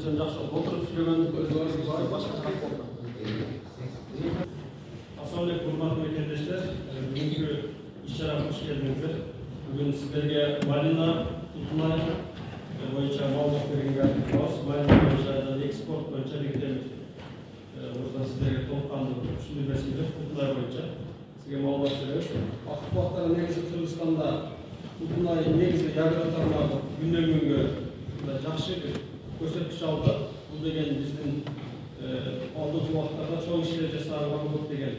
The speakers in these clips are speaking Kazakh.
Sen жақсы отырып сөйлегенді көзіңіз başka taraf oldu. Assalamualaikum hurmatli mekendeshlar. Bugungi ishlarga xush keldingizlar. Bugun sizlarga Malina Tutmay bo'yicha ma'lumot berganga xos. Malina bo'yicha eksport bo'yicha belgilangan. O'zda sizlarga to'liqqanli tushuntirmaslik Tutmay bo'yicha sizga ma'lumot beramiz. Vaqt vaqtda negizli Qirg'izistonda Tutmay negizli yadro tarmog'i kundan kunga yaxshi ko'rsatkich oldi. Bu degan bizning oldingi vaqtlarda cho'ng ishlar jasorat degan.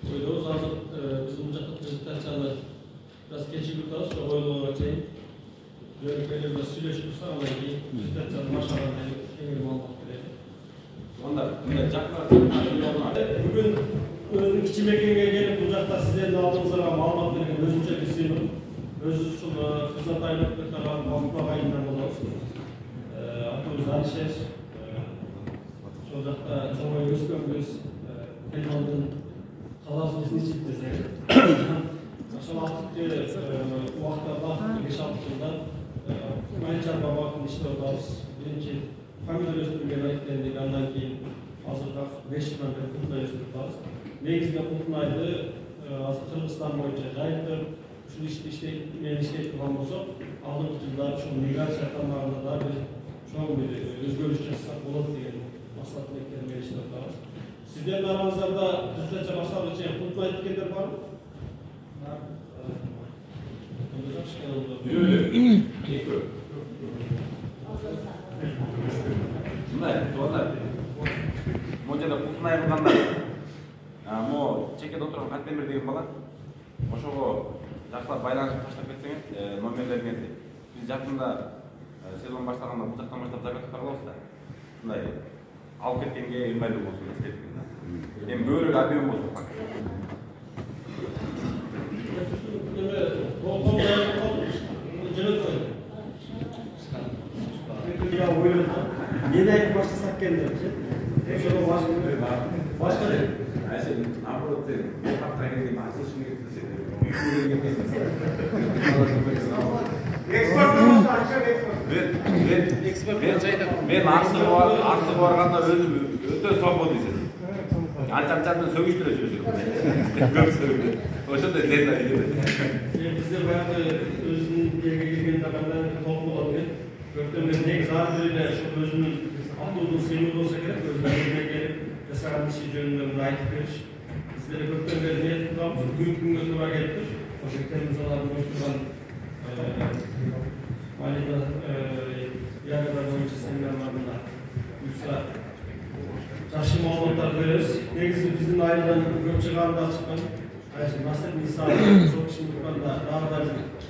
O'ylab hozir biz buncha prezentatsiyani biraz kechikib o'tamiz, o'ylovga keyin jo'rakalar bilan сөйлешib tursa, undan keyin prezentatsiyani boshqargan keyingi ma'lumot beradi. Onda Bugun o'zim kichik mekenga kelib, bu yoqda sizlarning oldingizga ma'lumot bergan o'zimcha bir sinov. O'ziz uchun xizmat aylanib turgan ma'lumotlar aylanib bo'lamiz. Atımız Alişer, şu yoqda çoğun o'sgan biz Elman'ın kalasımızın içindeyiz. Aşağı attık vaqtda vaqt geçaptığında Mayçarba vaqtın işte oldayız. Birinci familya östürgen ayetlerini ondan keyin hazırda 5 yıldan beri Kutnay östürüyoruz. Negizde Kutnay'dı Kırgızistan boyunca jayıptır. Şu işleyip tutan olsa aldığımız yıllar şu migrasiya kanallarında da bir çoğun bir özgürlük çalışsak olur diye maslahat beklerini geliştiriyoruz. Sizlerin aranızda Kızılca başladığı için Kutnay etkenler var mı? Mo'ljada Kutnay bo'lganda mo chekada o'tirgan Qattemir degan bola o'shaga yaxshilab baylanishib tashlab ketsang, nomerlar berdi. Biz yaqinda sezon boshlaganda bu yoqdan boshlab zakot qaralabsizda. Shunday olib ketganga mayli bo'lsin istedikda. Endi bo'ri ob'yom bo'lsin faqat. Ya oyun yine başlasak kendimizi. Şöyle başka değil. Ayşe, naprotiv, kaptan gibi açılışını getirsin. Ben aksı varganda özüm öte soğuk diyeceğim. Ançamçamdan söğüştüre söylüyorum. Oşunda zeyna gibi. Bizde bayağı özünün yerine girdiğinde benden toplum olabilir. Göktem'de ne zararıyla şu özünün atıldığı sevimli olsa gerek, özlerine gelip yasaran işi yönünde ait veriş. Bizlere Göktem'de ne tutamız, büyük gün götürme gerektir. O şekillerimiz alanı oluşturan Malida yargılar boyunca seminerlarında yoksa çarşı mağluplar veririz. Negizli bizim aileden gökçeğinde açıklan. Nasıl insan çok şimdi bu konuda daha da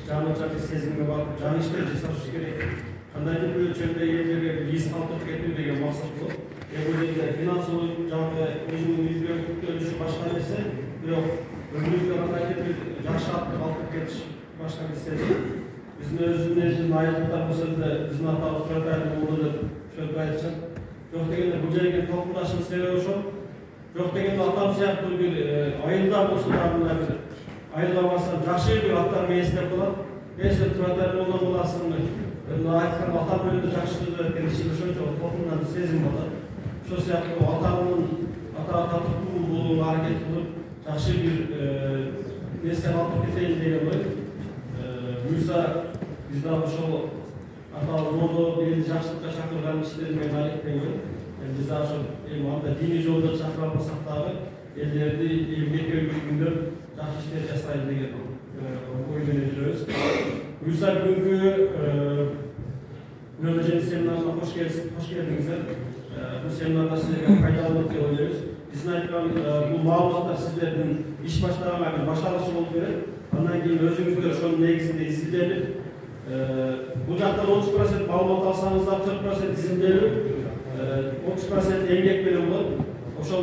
canlı sezimine bakıp canlı işleri çalışması gerek. Kanalda böyle çölde yerlere risk altıp getirdiği gibi maksat bu. Bu yüzden finansal canlı özünün milyon ölçüsü başka neyse yok. Ömürlükle kanalda bir yaş altıp geçiş başka bir sezim. Bizim özünün ayrılıklar bu sözde bizim hata Avustralya'da olduğunu şöyle gayetçen. Yok degende bu yerge toplumdaşın sebebi şu. Yok degende atam siyahtır bir ayılda olsun da bunlar bir ayılda varsa yaxşı bir atlar meyesler bulan. Neyse Avustralya'da olasını aytkan atam önünde yaxşı sözler etken işini şöyle toplumdan sezim olur. Şu siyahtır atamın tatlıklı bulduğu hareket bulup yaxşı bir mesele alıp geteyin degen var. Buyursa bizden şu atamız oldu, bir yaxşılıkta şakırgan işlerine gayet değil. Biz daha çok imamda dini yolda çakıramasak dahi ellerinde emniyet örgütünde yaxşı işler jasayın degen oyun ediyoruz. Buyursa bugünkü Nöbetçi seminerine hoş geldinizler. Bu seminerda sizlere faydalanmak diye oynuyoruz. Bizden aytkan bu mağlumatlar sizlerden iş başlamadan başarılı olup verir. Ondan keyin özünüzde şunun negizinde izlenir. Bu yoqdan 30% ma'lumot olsanız da 40% izlenir. 30% engek bilan bo'ladi. O'sha 100%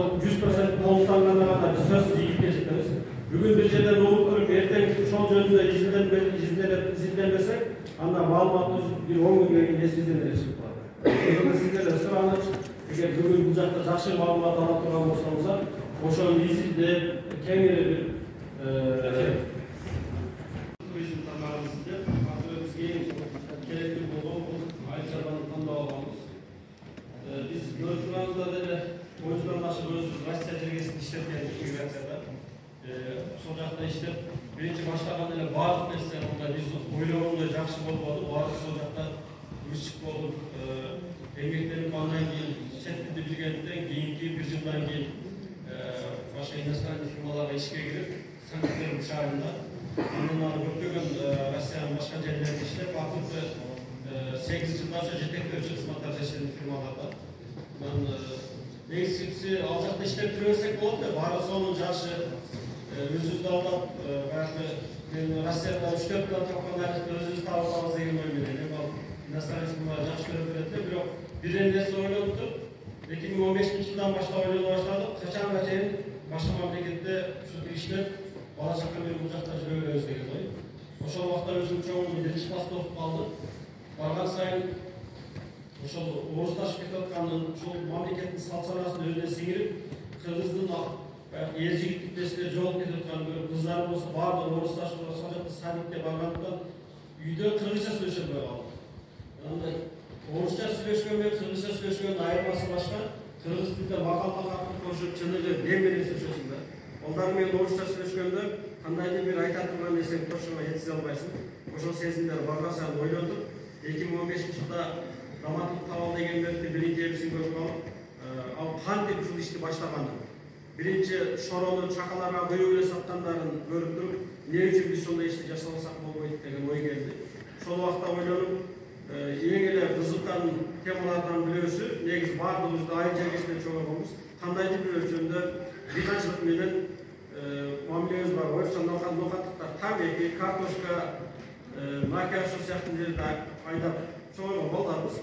qo'llangandan kadar biz so'zsiz yigit ketamiz. Bugun bir yerdan o'qib ko'rib, ertaga shu joyda izlanmasak, anda ma'lumotimiz bir 10 kunga izlanirish bo'ladi. O'zimiz sizlarga so'ramiz, agar bugun bu yoqda yaxshi ma'lumot olib turgan bo'lsangiz, o'sha izlab kengayib bardıq нәрсе biz ойлағандай жақсы болмады. Бардық сол жақта өсіп болып, еңбектеніп андан кейін шет тілді білгендіктен кейінгі бір жылдан кейін başka иностранный фирмаларға işке кіріп, Санкт-Петербург шаарында андан ары көптөгөн Россияның башка жерлеринде иштеп, акыркы 8 жылдача жетектөөчү кызматтар жасадым фирмаларда. Негизгisi ал жакта иштеп жүрө берсек болот да, баары сонун жашы өзүбүздү алдап, баягы мен Россияда 3-4 жылдан тапкандан өзүбүз таап алабыз деген ой менен. Эми ал иностранный фирмалар жакшы көрүп берет да, бирок бир нерсе ойлоптук. 2015-жылдан баштап ойлоно баштадык. Качанга чейин башка мамлекетте ушинтип иштеп, бала чака менен бул жакта жүрө беребиз деген ой. Ошол убакта өзүм чоңуңду биринчи класста окуп калдым. Барган сайын ошол орусташып кетип атканын, ушул мамлекеттин салт санасын өзүнө сиңирип, кыргыздын эр жигиттик нерселер жоголуп кетип атканын көрүп, кыздарым болсо баардыгы орусташып, ошол жакта садикте баргандыктан үйдө кыргызча сүйлөшөбөй калдым. Андай орусча сүйлөшкөн менен кыргызча сүйлөшкөндүн айырмасы башка. Кыргыз тилинде макал-макалды кошуп, чыныгы дем менен сүйлөшөсүң да. Олдар менен орусча сүйлөшкөндө кандайдыр бир айта турган нерсени тошуңа жеткизе албайсың. Ошол сезимдер барган ойлондук. 2015-жылда драматург Табал Дегенбердиң биринчи эбисин көрүп алып, ал кантип ушул ишти баштагандын, биринчи шорону чакаларга көйгөй эле саткандарын көрүп туруп, эмне үчүн биз ошондой ишти жасабасак болбойт деген ой келди. Ошол убакта ойлонуп, эң эле кызыккан темалардан бирөөсү, негизи баардыгыбызды айыл жергесинен чогоргонбуз, кандайдыр бир өлчөмдө дыйканчылык менен мамилебиз бар. Орусча ноқаттыктар, тамеки, картошка, макияж сыяктуу жерде айдап чогоргон балдарбыз.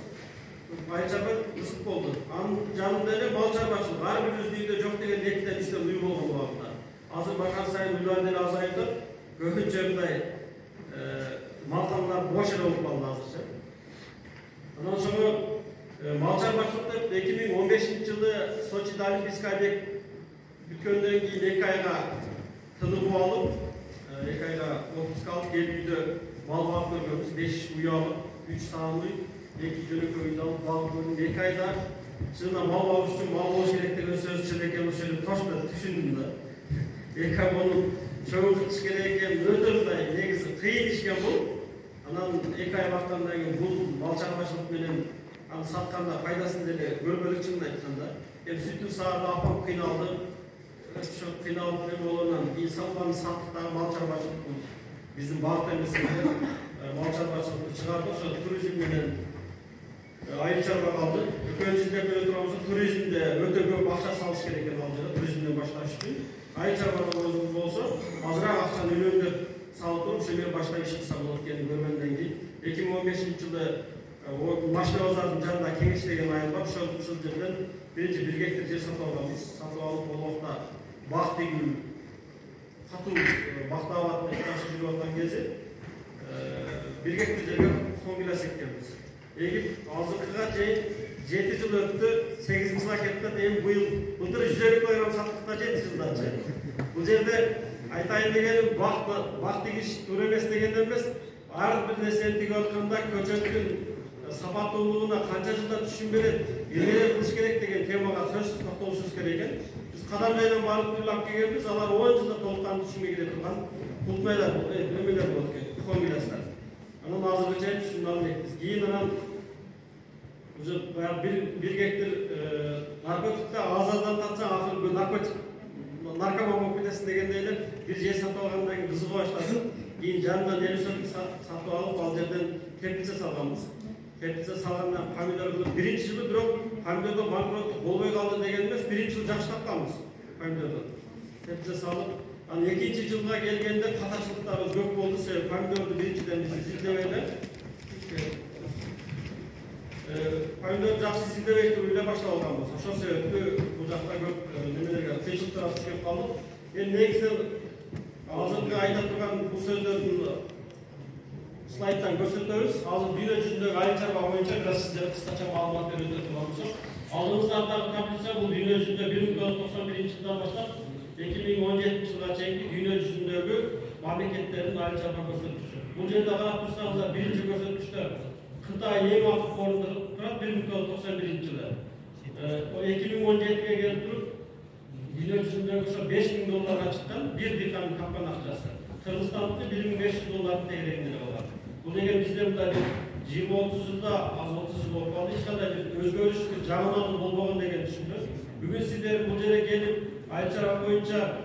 Айчарбай ысык болду. Анын жанында эле мал чарбачылык, ар бирибиздин үйдө жок деген 2 иштер үй болгон убакта. Азыр барган сайын уйлар деле азайып, көбүнчө мындай малтанлар бош эле болуп калды азырча. Анан ошого мал чарбачылыкта 2015-жылы Сочида Олимпийский объект бүткөндөн кийин 2 айга тыныгып алып, 2 айга отпуска алып, келип үйдө мал багып көргөнбүз. 5 уй алып, 3 саан уй, 2 жөнөкөй үйдү алып багып көрдүм. 2 айда чынында мал багыш үчүн мал болуш керек деген сөз чын экен, ошол тошто түшүндүм да. 2 ай муну чогуу кылыш керек экен, өтө мындай негизи кыйын иш экен бул. Анан 2 ай баккандан кийин бул мал чарбачылык менен аны сатканда пайдасын деле көрбөдүк чынын айтканда. Эми сүтүн саарды апам кыйналды. Ошо кыйналып болгондон кийин сатпаны саттык дагы мал чарбачылык бул биздин багыт эмес экен. Мал чарбачылыкты чыгардык, ошо туризм менен айыл чарба калды. Экөөбүз издеп келе турганбыз, туризмде өтө көп акча салыш керек экен ал жерде, туризмден башташ үчүн. Айыл чарбада өзүбүз болсо, азыраак акчаны үнөмдөп салып туруп, ошо менен башка иш кылса болот экенин көргөндөн кийин 2015-жылы Машина базардын жанында Кеңеш деген айыл бар, ошол жерден биринчи 1 гектар жер сатып алганбыз. Сатып алып, бул убакта бак тегил катуу бактап жакшы жүрүп аткан кези 1 гектар жерге конгилас эккенбиз. Эгип азыркыга чейин 7 жыл өттү, 8 пакетте эми былтыр 150 килограмм саттык да 7 жылдачы. Бул жерде айтайын дегеним бак тегиш туура эмес дегенден эмес, ар бир нерсени тигип атканда көчөттүн сапаттуулугуна канча жылда түшүм берет, эмне кылыш керек деген темага сөзсүз токтолушубуз керек экен. Биз кадам жайдан барып уйлап келгенбиз, алар 10 жылда толуккан түшүмгө кире турган култмайлар, эмелер болот экен, конгиластар. Анан азыркы чейин түшүмдү алмайбыз. Кийин анан уже 1 гектар наркотикти аз-аздан татсаң акыры наркотик наркоман болуп кетесиң дегендей эле бир жер сатып алгандан кийин кызыга баштады. Кийин жанында нерсени сатып алып, ал жерден теплица салганбыз. Теплица салгандан помидор кылып, биринчи жылы бирок помидордон банкроттук болбой калды деген эмес, биринчи жылы жакшы тапканбыз помидордон. Теплица салып, анан экинчи жылга келгенде катачылыктарыбыз көп болду, себеби помидорду биринчиден биз изилдебей эле помидор жакшы изилдебей туруп эле баштап алганбыз. Ошол себептүү бул жакта көп немелерге кыйынчылыктар түшүп калдык. Эми негизинен азыркы айта турган бул сөздөрдүн слайдтан көрсөтөбүз. Азыр дүйнө жүзүндөгү айыл чарба боюнча бир сиздерге кыскача маалымат берүүгө турган болсок, алдыңыздагы таблица бул дүйнө жүзүндө 1991-жылдан баштап 2017-жылга чейинки дүйнө жүзүндөгү мамлекеттердин айыл чарба көрсөткүчү. Бул жерде карап турсаңыздар, биринчи көрсөткүчтө Кытай эң акыркы орунда турат 1991-жылы. 2017-ге келип туруп дүйнө жүзүндөгү ошо $5000 чыккан бир дыйкандын тапкан акчасы. Kırgızstan'da 1500 dolar değerinde var. Bu degen bizde burada 20-30 yılda az 30 yıl olmalı. Hiç kadar bir özgürlük canlıların olmağını degen düşünüyoruz. Bugün sizler bu yere gelip Ayçara boyunca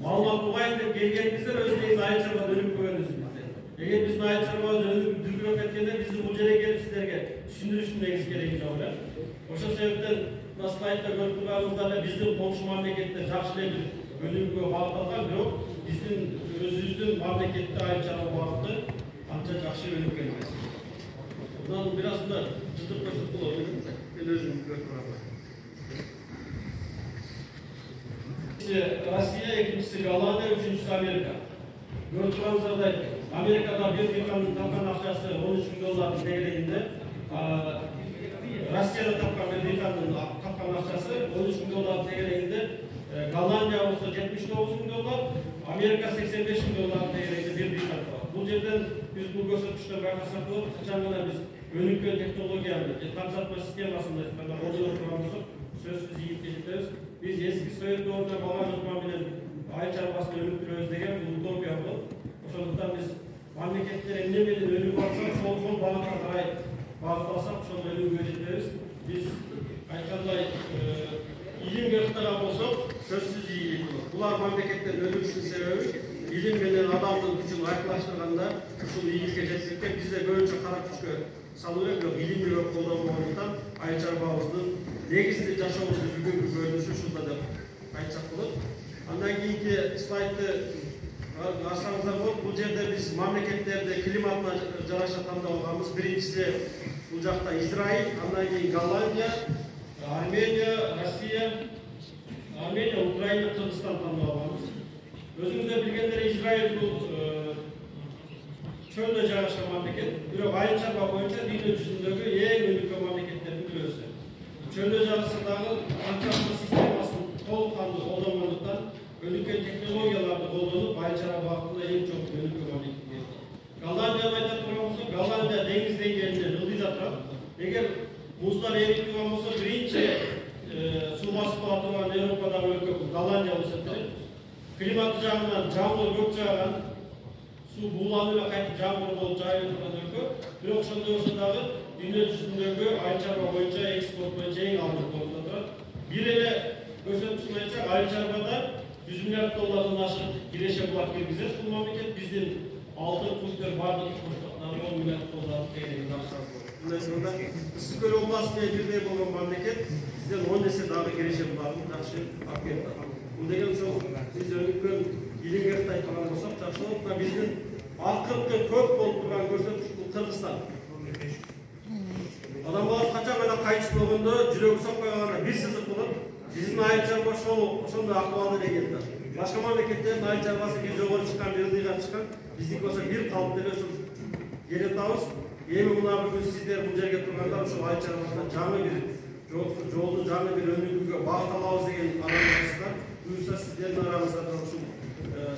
malmak olayın deyip gelgenizler özdeyiz Ayçara'da dönüp koyuyoruz bizde. Eğer biz Ayçara'da dönüp dürbürük etkende bizim bu yere gelip sizlerge düşündürüşün neyiz gereğince olur. Oşa sebepten nasıl ayıpta görüntülerimizde bizim komşu memlekette жақшылay bir bölümge bağıtalgan yok. Bizim özümüzdün memlekette Ayçara bağıtı anca жақшы bölüm gelmez. Bundan biraz da cızdık koşup bulalım. Ben özüm görüntülerim. Rusya, ikincisi Gollandiya, üçüncüsü Amerika. Görüntülerimizde Amerika'da bir dükkanın tapkan akçası 13 bin dolar değerinde. Rusya'da tapkan bir dükkanın tapkan akçası 13 bin dolar değerinde. Gollandiya olsa 79 bin dolar, Amerika 85 bin dolar değerinde bir dükkan var. Bu yerden biz bu gösterişten bakırsak olur, kaçanlarına biz önükön teknolojiyamız, tamsatma sistemasında oturduğumuzda sözsüz iyi geçiyoruz. Biz eski Sovyet doğruna bağlanma bilen Ayçara basını önüktürüyoruz degen bu utopiya bu. Oşolduktan biz memleketlere ne bilin önü varsak sol bağlıklar karay bağlıklasak şol önü gözetiriz. Biz Ayçar'da ilim gösteren olsak sözsüz iyilik olur. Bunlar memleketlerin ölümsün sebebi ilim bilen adamın gücünü ayıklaştırganda şu iyilik geçirdik biz de böylece kara küçükü salıyor yok ilim yok kollanmağından Ayçar bağımızın negizli yaşamımızda bugünkü görünüşü şurada da aytsak olur. Ondan keyinki slaytты karşılarınızda bu yerde biz memleketlerde klimatına жараша таңдап алганбыз. Birincisi bu жақта İsrail, ondan keyin Gollandiya, Armeniya, Rusya, Armeniya, Ukrayna, Kırgızstan tаңдап алганбыз. Өзүңүздөр билгендер İsrail bu çölde жараша memleket. Бирок Ayçарба боюнча дүйнө жүзүндөгү эң өнүккөн мамлекеттердин бирөөсү. Çölde жарашындагы транспорт системасын толуккандуу колдонгондуктан өнүккөн технологияларды колдонуп Ayçara багытында эң чоң өнүккөн мамлекет. Голландияны айта турган болсок, Голландия деңиз деңгээлинен ылдыйда турат. Эгер муздар эрип турган болсо, биринчи суу басып кала турган Европадагы өлкө Голландия болуп эсептелет. Климаты жагынан жамгыр көп жааган, суу бууланып эле кайтып жамгыр болуп жайылып турган өлкө. Бирок ошондой болсо дагы дүйнө жүзүндөгү Ayçарба боюнча экспорт боюнча эң алдыңкы орунда турат. Бир эле көрсөткүчүн айтсак, Ayçarbада 100 milyar dolardan aşık Gireşe Bulak girgizir. Bu memleket bizden altın kultür bardaki kursakları 10 milyar dolar değerinde aşağı olur. Bundan sonra ısık öyle olmaz diye bir de olan memleket bizden 10 nese daha Gireşe Bulak'ın taşı hak etti. Bu degen çok biz önükön ilim gertay kalan olsak taşı olup da bizden akırtı köp olup duran görsek bu Kırgızstan. Adamlar kaçamana kayıtsız olduğunda jürögü sokmaya kalana bir sızık bulup bizim Ayçarba şonda aktualda geldi. Başka memleketlerin Ayçarbası bir jogor çıkan, bir ıldığa çıkan, bizlik olsa bir kalıp şu yeri tavız. Yemi buna bugün sizler bu yerge turganlar şu Ayçarbası'ndan canlı bir yolun canlı bir önlüğü bağıtalavuz degen adamlarımızda buyursa sizlerin aramızda şu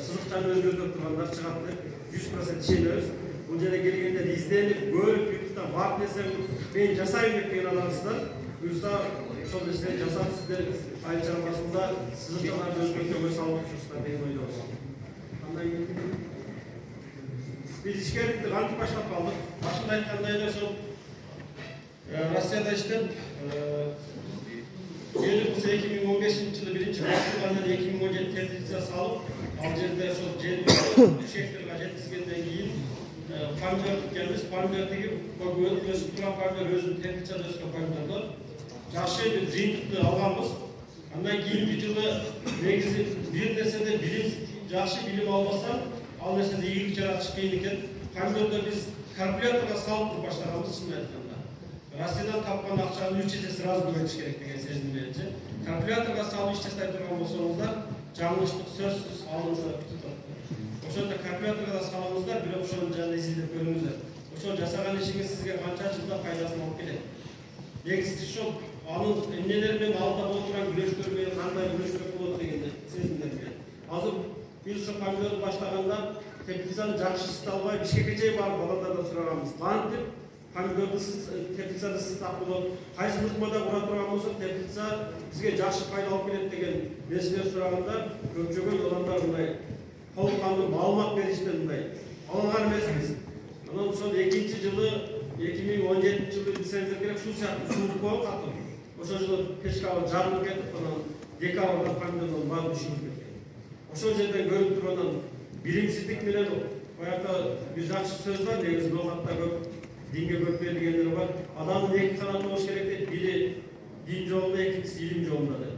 sızıkçanı özgürlük turganlar çıkarttı. 100% işeniyoruz. Bu yere gelgende de izlenip, görüp, YouTube'dan bak desem ben jasayım deyen adamsızlar. Buyursa sol işleri jasap sizler Ayçarabası'nda sızıkçalarda özgürlüğe sağlık uçuşlar benim oyda olsun. Biz işkerittik, antik başlap kaldık. Başında aytkanday da şu Rusya'da işte 2015 yılı birinci Başkan'dan 2017 tertipse salıp Alcer'de şu düşektirga жеткизгенден кийин помидор келбиз, помидордоги өсүп турган помидор өзүнүн тертипчада өскөн помидорлор жакшы бир жыйынтыкты алганбыз. Андан кийинки жылы негизи бир нерседе билим жакшы билим албасаң, ал нерседе ийгилик жаратыш кыйын экен. Помидорду биз калькуляторго салып баштаганбыз чынын айтканда. Россиядан тапкан акчаны 3 эсе сразу көбөйтүш керек деген сезим менен. Калькуляторго салып иш жасай турган болсоңуздар, жаңылыштык сөзсүз алдыңызда бүтүп турат. Ошондо калькуляторго салыңыздар, бирок ошонун жанында изилдеп көрүңүздөр. Ошол жасаган ишиңиз сизге канча жылда пайдасын алып келет. Негизи ошол анын эмнелери менен алда болуп турган күрөштөр менен кандай күрөштөр болот деген сезимдер менен. Азыр биз ошо помидорду баштаганда теплицаны жакшы ысыта албай Бишкекке чейин барып балдардан сураганбыз. Кантип помидорду теплицада ысытсак болот, кайсы ыкмада кура турган болсок теплица бизге жакшы пайда алып келет деген нерселер сураганда көпчөгөн адамдар мындай толыққанды маалымат бериштен мындай алынган эмеспиз. Анан ошол 2-нчи жылы 2017 жылы билсеңиздер керек ушул сыяктуу суук болуп катып. Ошол жылы печка жарылып кетип, анан декабрда помидордун баары түшүрүп кеткен. Ошол жерден көрүп тургандан билимсиздик менен баягы бир жакшы сөз бар, негизи ноокатта көп динге көп берилгендер бар. Адамдын эки канаты болуш керек дейт. Бири дин жолунда, экинчиси илим жолунда дейт.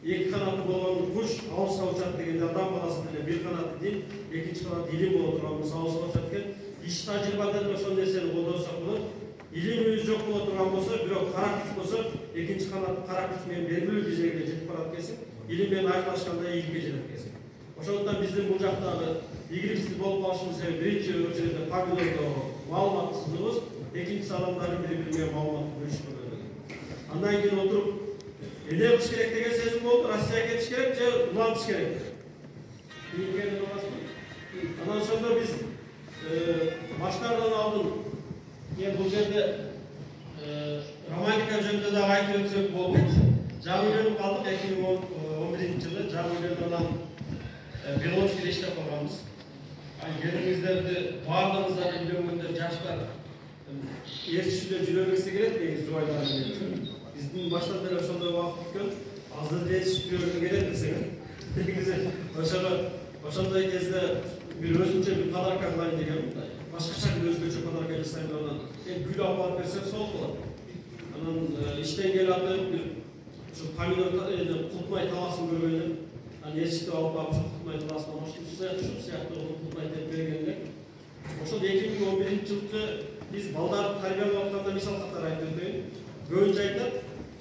Эки канаты болгон куш алыска учат дегенде адам баласы деле бир канаты дин, экинчи канаты илим боло турган болсо алыска учат экен. Иш тажрыйбада деле ошол нерсени колдонсок болот. Илимибиз жок боло турган болсо, бирок кара күч болсо, экинчи канат кара күч менен белгилүү дәрежеге жетип барат экенсиң. Илим менен айкалашканда ийгиликке жетет экенсиң. Ошондуктан биздин бул жактагы ийгиликсиз болуп калышыбыз себеби биринчи очередде помидордо маалыматсыздыгыбыз, экинчиси адамдардын бири-бири менен маалымат бөлүшпөгөнүгү. Андан кийин отуруп эмне кылыш керек деген сезим болду. Россияга кетиш керек же улантыш керек? Анан ошондо биз баштардан алдын бул жерде романтика жөнүндө дагы айтып өтсөк болбойт. Жаңы үйрөнүп калдык 2011 жылы жаңы үйрөнгөндөн Беловскийде иштеп калганбыз. Келиңиздерди баардыгыңыздар үйлөнгөндөр жаштар ээрчишүүдө жүрөгүңүз келет, негизи жубайлар менен. Биздин баштан бери ошондой убакыт өткөн. Азыр ээрчишип жүрөгүң келет десең, негизи ошондой кезде бир өзүнчө бир подарка кылайын деген мындай. Башкача бир өзгөчө подарка жасайм деп анан гүл алып барып берсем сол болот. Анан иштен келатып бир ушу помидор култмай таласын көргөндө ээрчишти алып барып ушу култмай таласын ушул сыяктуу култмай деп бергенде ошол 2011 жылкы биз балдарды тарбиялап атканда мисал катары айтып өтөйүн. Көбүнчө айтат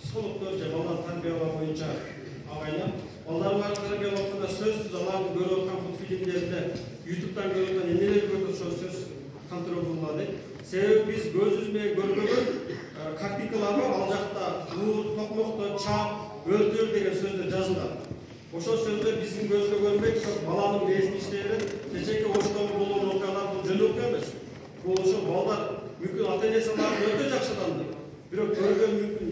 психологдор же балдарды тарбиялоо боюнча агайлар балдарды тарбиялап атканда сөзсүз алардын көрүп аткан мультфильмдеринде YouTube'дан көрүп аткан эмнелерди көрүп ошол сөз контроль кылгыла дейт. Себеби биз көзүбүз менен көрбөгөн картинкалар бар, ал жакта уур, токмокто, чап, өлтүр деген сөздөр жазылган. Ошол сөздөр биздин көзгө көрүнбөйт, баланын мээсин иштей берет. Кечээки Оштогу болгон окуялар бул жөн окуя эмес. Бул ошо балдар мүмкүн ата-энеси аларды өтө жакшы адамдар. Бирок көргөн мүмкүн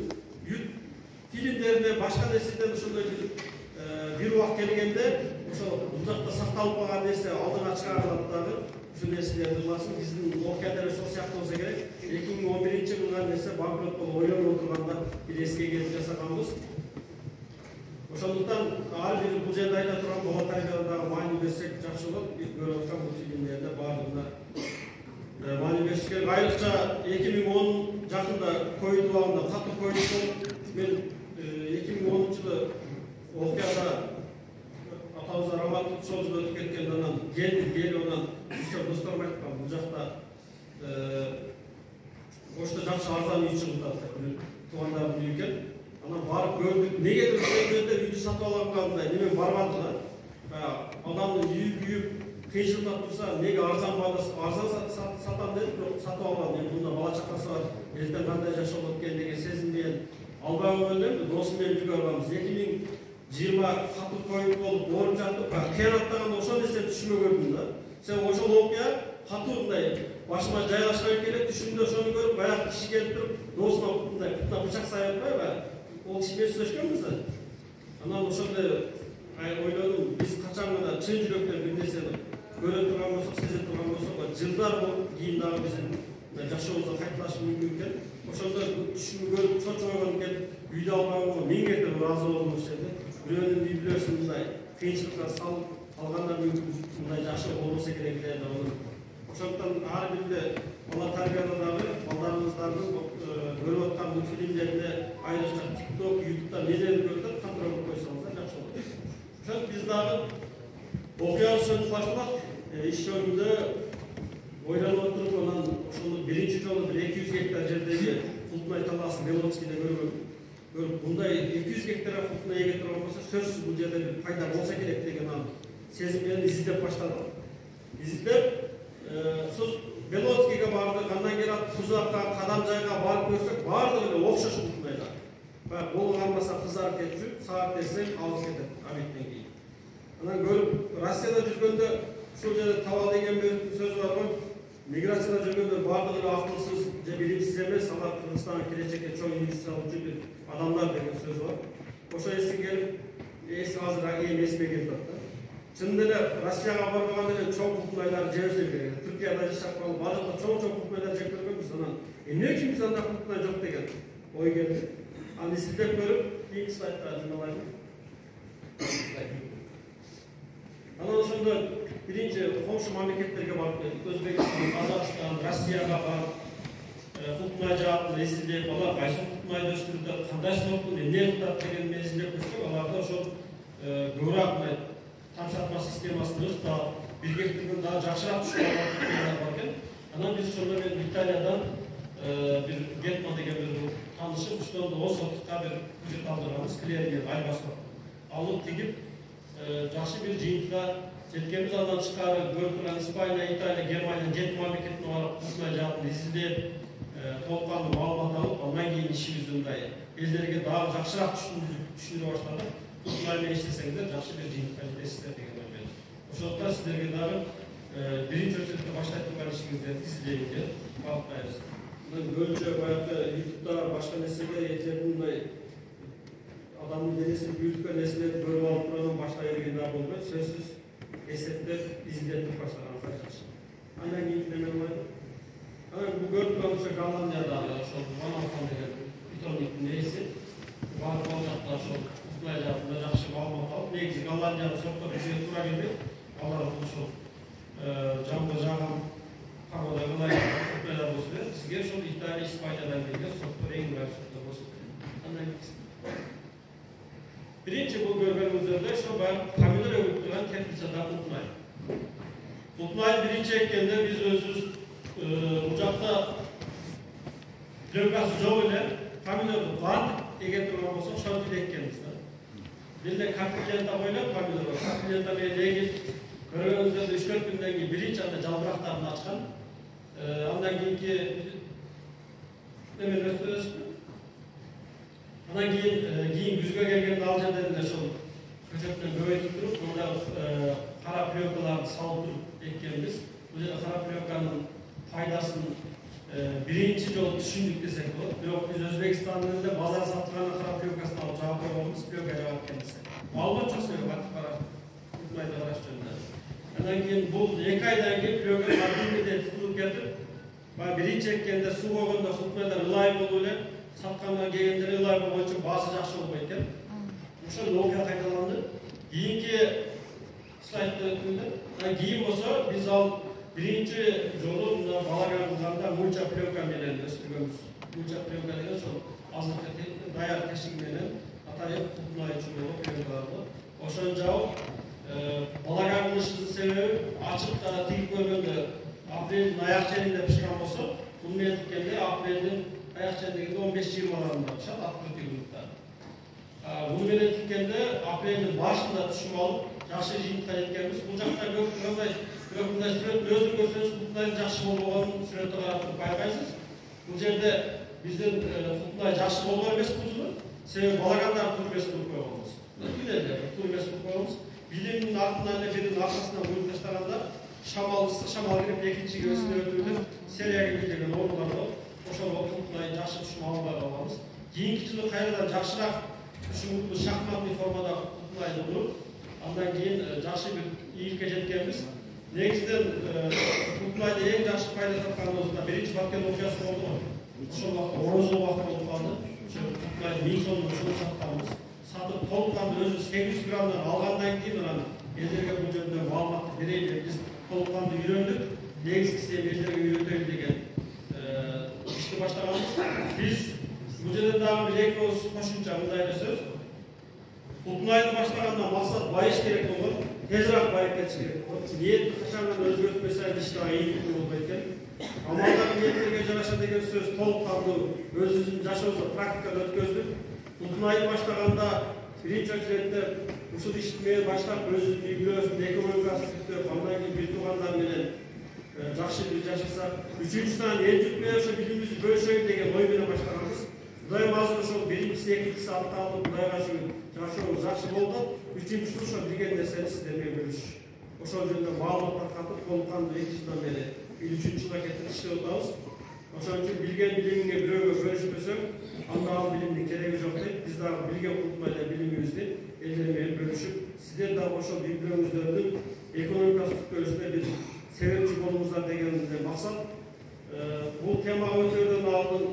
фильмдеринде башка нерседен ошондой бир убакыт келгенде ошо бул жакта сакталып калган нерсе алдыга чыгарылат дагы. Ушул нерселерди кыласың. Биздин окуяда ошол сыяктуу болсо керек. 2011 кылган нерсе банкрот болуп ойлонуп отурганда бир эске келип жасаганбыз. Ошондуктан ар бир бул жерде айта турган бала тарбияладагы маани берсек жакшы болот. Көрүп аткан бул фильмдерде баардыгына маани бериш керек. Айрыкча 2010 жакында ковид убагында катуу ковид болуп, мен 2010 жылы окуяда атабыз Роман ошол жылы өтүп кеткен, анан келип анан досторум айткан бул жакта Ошто жакшы арзан үй чыгып атат. Туугандардын үйү экен. Анан барып көрдүк. Негедир ошол жерде үйдү сатып алган кандай, немен барбады да. Адамдын үйү күйүп, кыйынчылыкта турса, неге арзан сатам деп, бирок сатып алган. Эми мында бала чакасы бар, эртең кандай жашоо болот экен деген сезим менен албай койгондо досум менен жүргө барганбыз. 2020 катуу коюп болуп, ооруп жатып, кыянаттаганда ошол нерсени түшүнбөй көрдүм да. Сен ошол окуя катуу мындай башыма жайлашкан келет, түшүмдө ошону көрүп, баягы киши келип туруп, досума мындай кутта бычак сая атпайбы? Ол киши менен сүйлөшкөнбүз да. Анан ошондой ойлодум, биз качан гана чын жүрөктөн бир нерсени көрө турган болсок, сезе турган болсок, жылдар кийин дагы биздин жашообузда кайталашы мүмкүн экен. Ошондо түшүмдү көрүп, чочуп койгон экен, үйдө албай койгон, миң кетип ыраазы болдум ошол жерде. Бирөөнүн библиясын мындай кыйынчылыкка салып алганда мүмкүн мындай жакшы болбосо керек деп ойлодум. Ошондуктан ар бирде бала тарбиялоодагы балдарыңыздардын көрүп аткан мультфильмдеринде, айрыкча TikTok, YouTube'да нелерди көрүп атат, контроль кылып койсоңуздар жакшы болот. Ошентип биз дагы окуябыз сөнүп башталат. Иш жөнүндө ойлонуп отуруп, анан ошону биринчи жолу бир 200 гектар жердеги Култмай талаасын Беловскийде көрүп, мындай 200 гектар Култмай эге турган болсо, сөзсүз бул жерде бир пайда болсо керек деген сезим менен издеп баштадык. Издеп Беловскийге бардык, андан кийин Сузакка, Кадамжайга барып көрсөк, баардыгы эле окшош Култмайда. Болу кармаса кызарып кетип, саат берсең алып кетет аметтен кийин. Анан көрүп, Россияда жүргөндө ушул жерде таба деген бир сөз бар го. Миграцияда жүргөндөр баардыгы эле акылсыз же билимсиз эмес, алар Кыргызстанга келечекке чоң инвестиция алуучу бир адамдар деген сөз бар. Ошо эсиң келип, азыр эми эсиме келип атат да. Чынында эле Россияга барганда эле чоң куртмайларды жебесе керек. Түркияда жашап калып, башка чоң куртмайларды жеп көргөнбүз. Анан эмне үчүн биз анда куртмай жок деген ой келди. Аны издеп көрүп, кийинки слайдка жумалайм. Анан ошондо биринчи комшу мамлекеттерге барып келдик. Өзбекстан, Казакстан, Россияга барып, куртмай жаатын издеп, алар кайсы куртмайды өстүрүп, кандай сорттун эмне кылат дегенди издеп көрсөк, аларда ошол көбүрөөк тамшатма системасын ырктап, биргектигин дагы жакшыраак түшүнүп бар экен. Анан биз ошондо мен Италиядан bir Getma деген bir tanışıp, ошондо 10 сотукка bir бюджет алдырганбыз, клерге айбасы алып тигип, жакшы bir жыйынтыкка жеткенбиз. Андан тышкары көрүп турган Испания, Италия, Германия 7 мамлекеттин барып куртмай жаатын издеп, толкундуу маалымат алып, андан кийин ишибизди мындай элдерге дагы жакшыраак түшүндүрө баштадык. Куртмай менен иштесеңдер жакшы bir жыйынтыкка жетесиздер деген ой менен. Ошондуктан сиздерге дагы биринчи очередде баштайт турган ишиңизди тизилейин деп калктайбыз. Көбүнчө баягы ютубта башка нерсеге мындай адамдын денесин күйүткөн нерселерди көрүп алып туруп баштай берген да болбойт. Сөзсүз эсептеп, издетип баштаганыңыздар жакшы. Андан кийинки неме болду? Анан бул көрүп турганыбыз Голландияда ошол Ваналхан деген питомниктин ээси барып ал жакта ошол куртмай жаатында жакшы маалымат алып, негизи Голландиянын сорттор бизге туура келбейт. Алар ошол жамбы жаган Havada kutmaylar bolsa, sizga shu Italiya, Ispaniyadan kelgan sortlar eng muhim sortlar bolsa kerak. Birinchi bu ko'rganimizda shu pomidor o'rib turgan teplitsada kutmay. Kutmay birinchi ekkanda biz o'zimiz bu yoqda plyonkasi yo'q ile pomidorni band egar turgan bo'lsa, shunday ekkanmiz. Bizda kapilenta bo'ylab pomidor, kapilenta menga ko'rganimizda 3-4 kundan keyin birinchi anda jalbiroqlarni ochgan. Andan keyingi nemeler söylüyorsun? Andan keyin kuzga kelgende al yerlerinde şol köşetini böyütüp durup, burada kara plyokalarni salып durup ekkenmiz. Bu yerda kara plyokanın faydasını birinchi jol tushundik desek bo'ladi. Biroq biz O'zbekistonda da bozor satgan kara plyokasini olib javob berganmiz, plyoka javob berganmiz. Ma'lumot çok so'rab qattiq qarab tutmaydi qarashganda. Andan keyin bu 2 oydan keyin plyoka mardimida tutilib ketib, birinchi ekkanda suv bo'lganda xudmada ilay bo'lib o'lib, satqanlar kelganda ilay bo'lgan uchun ba'zi yaxshi bo'lib ketgan. O'sha logika qaytalandi. Keyingi slaydda o'tdi. Keyin bo'lsa biz al birinchi jolu bunda balagan qilganda mulcha plyoka bilan o'stirganmiz. Mulcha plyoka degan shu hozircha tayyor teshik bilan atayib xudmay uchun plyokalarni. O'shanda balagan qilishning sababi ochiq tigib ko'rganda aprelin ayak çelinde pişkan olsa, bunun etkende aprelin ayak çelindeki 15-20 aralığında pişer, 60 yıllıkta. Bunun etkende aprelin başında düşüm alıp, yaxşı jiyintikka yetkенбиз. Bu жақта көбүндай сүрөттү өзү көрсөңүз, кутмай жакшы болгонун сүрөттү карап туруп байкайсыз. Бул жерде биздин кутмай жакшы болгон эмес бул жылы, себеби балагандар турмес кылып койгонбуз. Билели, турмес кылып койгонбуз. Билимдин артынан, эфирдин аркасынан коюп таштаганда шамал кирип экинчиге өсүп өтүп, серияга келген ооруларды ошол кутмай жакшы түшүм албай калганбыз. Кийинки жылы кайрадан жакшыраак түшүмдүү шахматный формада кутмайды туруп, андан кийин жакшы бир ийгиликке жеткенбиз. Негизинен кутмайды эң жакшы пайда тапканыбызда биринчи баткен окуясы болду го. Ошол убакта орозо убакыт болуп калды. Кутмайды 1000 сомдон ушуну сатканбыз. Сатып толукканды өзү 800 граммдан алгандан кийин анан элдерге бул жөнүндө маалыматты берейин деп биз толукканды үйрөндүк. Негизгиси элдерге үйрөтөйүн деген ишти баштаганбыз. Биз бул жерден дагы бир эки ооз кошумча мындай эле сөз. Кутмайды баштаганда максат байыш керек болгон, тезирээк байып кетиш керек. Ниет качандан өзгөртпөсө иш дагы ийгиликтүү болуп кеткен. Амалдар ниеттерге жараша деген сөз толукканды өзүбүздүн жашообузда практикада өткөздүк. Кутмайды баштаганда биринчи очередде ушул ишти менен баштап өзүбүздүн үй-бүлөбүздүн экономикасын түзөп, андан кийин бир туугандар менен жакшы бир жашасак, үчүнчүсүнөн эл журт менен ошо билимибизди бөлүшөйүн деген ой менен баштаганбыз. Кудайым азыр ошол биринчиси, экинчиси атталып, Кудайга шүгүр жашообуз жакшы болду. Үчүнчүсү ошо билген нерсени сиздер менен бөлүшүш. Ошол жөнүндө маалымат катып, толукканды 2 жылдан бери 3-чү жылга кетип иштеп атабыз. Ошон үчүн билген билимиңе бирөөгө бөлүшпөсөң, анда ал билимдин кереги жок дейт. Биз дагы билген кутмайда билимибизди элдер менен бөлүшүп сіздер да ошол үй-бүлөңүздөрдүн экономикасыз бөлүшүнө бир себепчи болуңуздар деген максат. Бул темага өтөрдөн алдын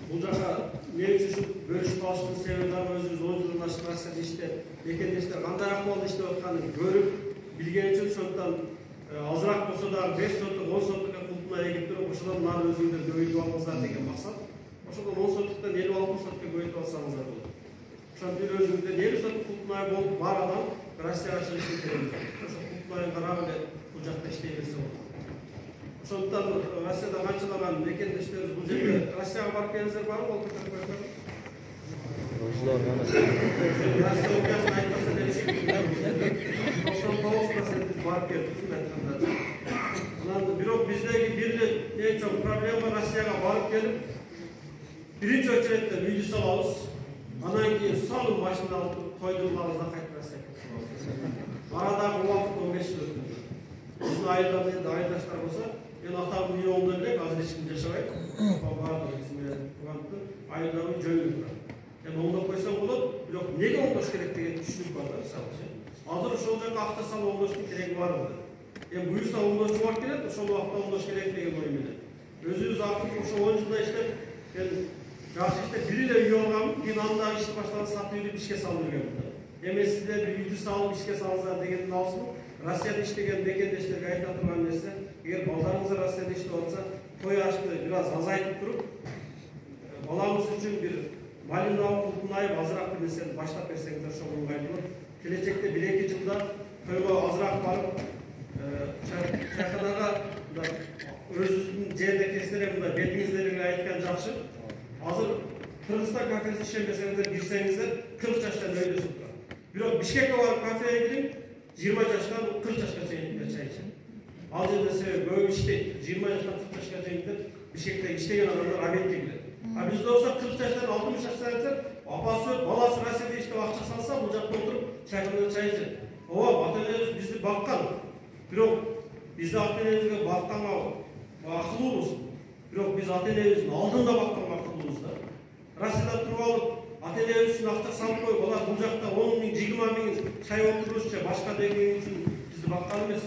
бул жака эмне үчүн бөлүшүп калыштын себеби дагы өзүбүз 10 жылдан ашык Россияда иштеп, мекендештер кандай акыбалда иштеп атканын көрүп билген үчүн ошондон азыраак болсо дагы 5 соттук 10 соттукка култуна эгип туруп ошодон нары өзүңүздөр көбөйтүп алыңыздар деген максат. Ошодон 10 соттуктан 56 соттукка көбөйтүп алсаңыздар болот. Ошентип өзүңүздөр 50 соттук култунай болуп бар адам Россияга чыгышы керек. Ошо култунайын карап эле бул жакта иштей берсе болот. Ошондуктан Россияда канчалаган мекендештерибиз бул жерде Россияга барып келиңиздер барбы? Ол Россия окуясын айтпаса деле 99% барып келдик айтканда. Анан бирок биздеги бир эң чоң проблема Россияга барып келип биринчи очередте үйдү салабыз. Анан кийин салым машина алып тойдурбабыз да кайтып Россияга кетип калабыз. Арадагы убакыт 15 жыл өттү. Биздин айылдарда эми айылдаштар болсо, мен атамдын үйү оңдо элек, азыр эч ким жашабайт. Баардыгы тугандыкты, айылдагы жөнү турат. Эми оңдоп койсоң болот, бирок эмнеге оңдош керек деген түшүнүк бар да, мисалы. Азыр ошол жака автосал оңдоштун кереги барбы? Эми буюрса оңдоочу бар келет, ошол убакта оңдош керек деген ой менен. Өзүбүз акыркы ошо 10 жылда иштеп, мен жакшы иштеп бир эле үй алганмын, кийин андагы ишти баштаган сатып үйдү ишке салып жүргөмүн. Эми сиздер бир үйдү салып ишке салыңыздар дегендин алсын. Россияда иштеген мекендештерге айта турган нерсе, эгер балдарыңыздар Россияда иштеп атса, той ашты бир аз азайтып туруп, балаңыз үчүн бир малиналы култунайып азыраак бир нерсени баштап берсеңиздер ошого ыңгайлуу. Келечекте 1-2 жылда тойго азыраак барып, чайханага өзүңүздүн жерде кестере мындай бетиңиздерге айткан жакшы. Азыр Кыргызстан кафесине ишенбесеңиздер, кирсеңиздер 40 жаштан өйдө турат. Бирок Бишкекке барып кафеге кириң, 20 жаштан 40 жашка чейин чай ичет. Ал жерде себеби көп иштейт. 20 жаштан 40 жашка чейин Бишкекте иштеген адамдар абетке келет. А бизде болсо 40 жаштан 60 жашка чейин апасы, баласы Россияда иштеп акча салса, бул жакта отуруп чайханада чай ичет. Ооба, ата-энебиз бизди баккан. Бирок бизде ата-энебизге бакканга акылуубуз. Бирок биз ата-энебиздин алдында бакканга акылуубуз да. Россияда туруп алып, ата-энебиз үчүн акча салып коюп, алар бул жакта 10 миң, 20 миң чай отуруш же башка деген үчүн бизди баккан эмес.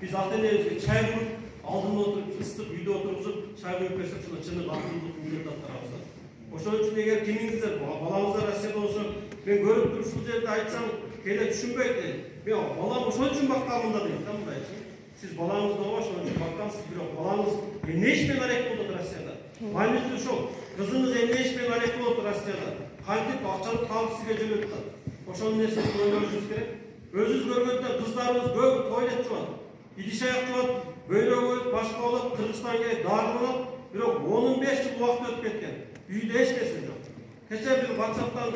Биз ата-энебизге чай куюп, алдында отуруп, ыстык үйдө отургузуп, чай куюп берсек, ошондо чыныгы акылдуулук милдет аткарабыз да. Ошон үчүн эгер кимиңиздер балаңыздар Россияда болсо, мен көрүп туруп ушул жерде айтсам, кээде түшүнбөйт. Мен балам ошон үчүн бакканмын да дейт да мындайчы. Сиз балаңызды ошон үчүн баккансыз, бирок балаңыз эмне иш менен арек болот Россияда? Маймысы ошол. Кызыңыз эмне иш менен арек болот Россияда? Кантип акчалык калып сизге жөнөтүп атат? Ошол нерсени ойлонушубуз керек. Өзүбүз көргөндө кыздарыбыз көп тойлет жуат, идиш аяк жуат, бөйлөгөбүз башка болот, Кыргызстан келет, дарыланат. Бирок 15 жыл убакыт өтүп кеткен. Үйдө эч нерсе жок. Кече бир WhatsApp'тан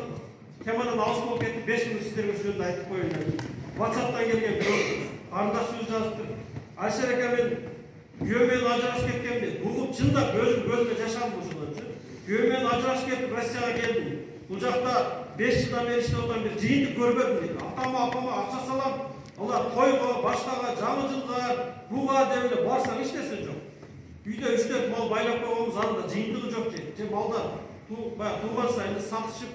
темадан алыс болуп кетип 5 мүнөт сиздерге ушул жөнүндө айтып коеюн деп. WhatsApp'тан келген бирөө карындаштыбыз жазыптыр. Айшер ака, мен күйөөм менен ажырашып кеткенди. Угуп чындап көзүмө жаш алды ошондон. Күйөөм менен ажырашып кетип Россияга келдим. Бул жакта 5 жылдан бери иштеп атам, бир жыйынтык көрбөдүм дейт. Апама акча салам, алар тойго, башкага, жаңы жылга, буга деп эле барсаң эч нерсе жок. Үйдө 3-4 мал байлап койгонбуз, анда жыйынтыгы жок же малдар тууган сайын сатышып,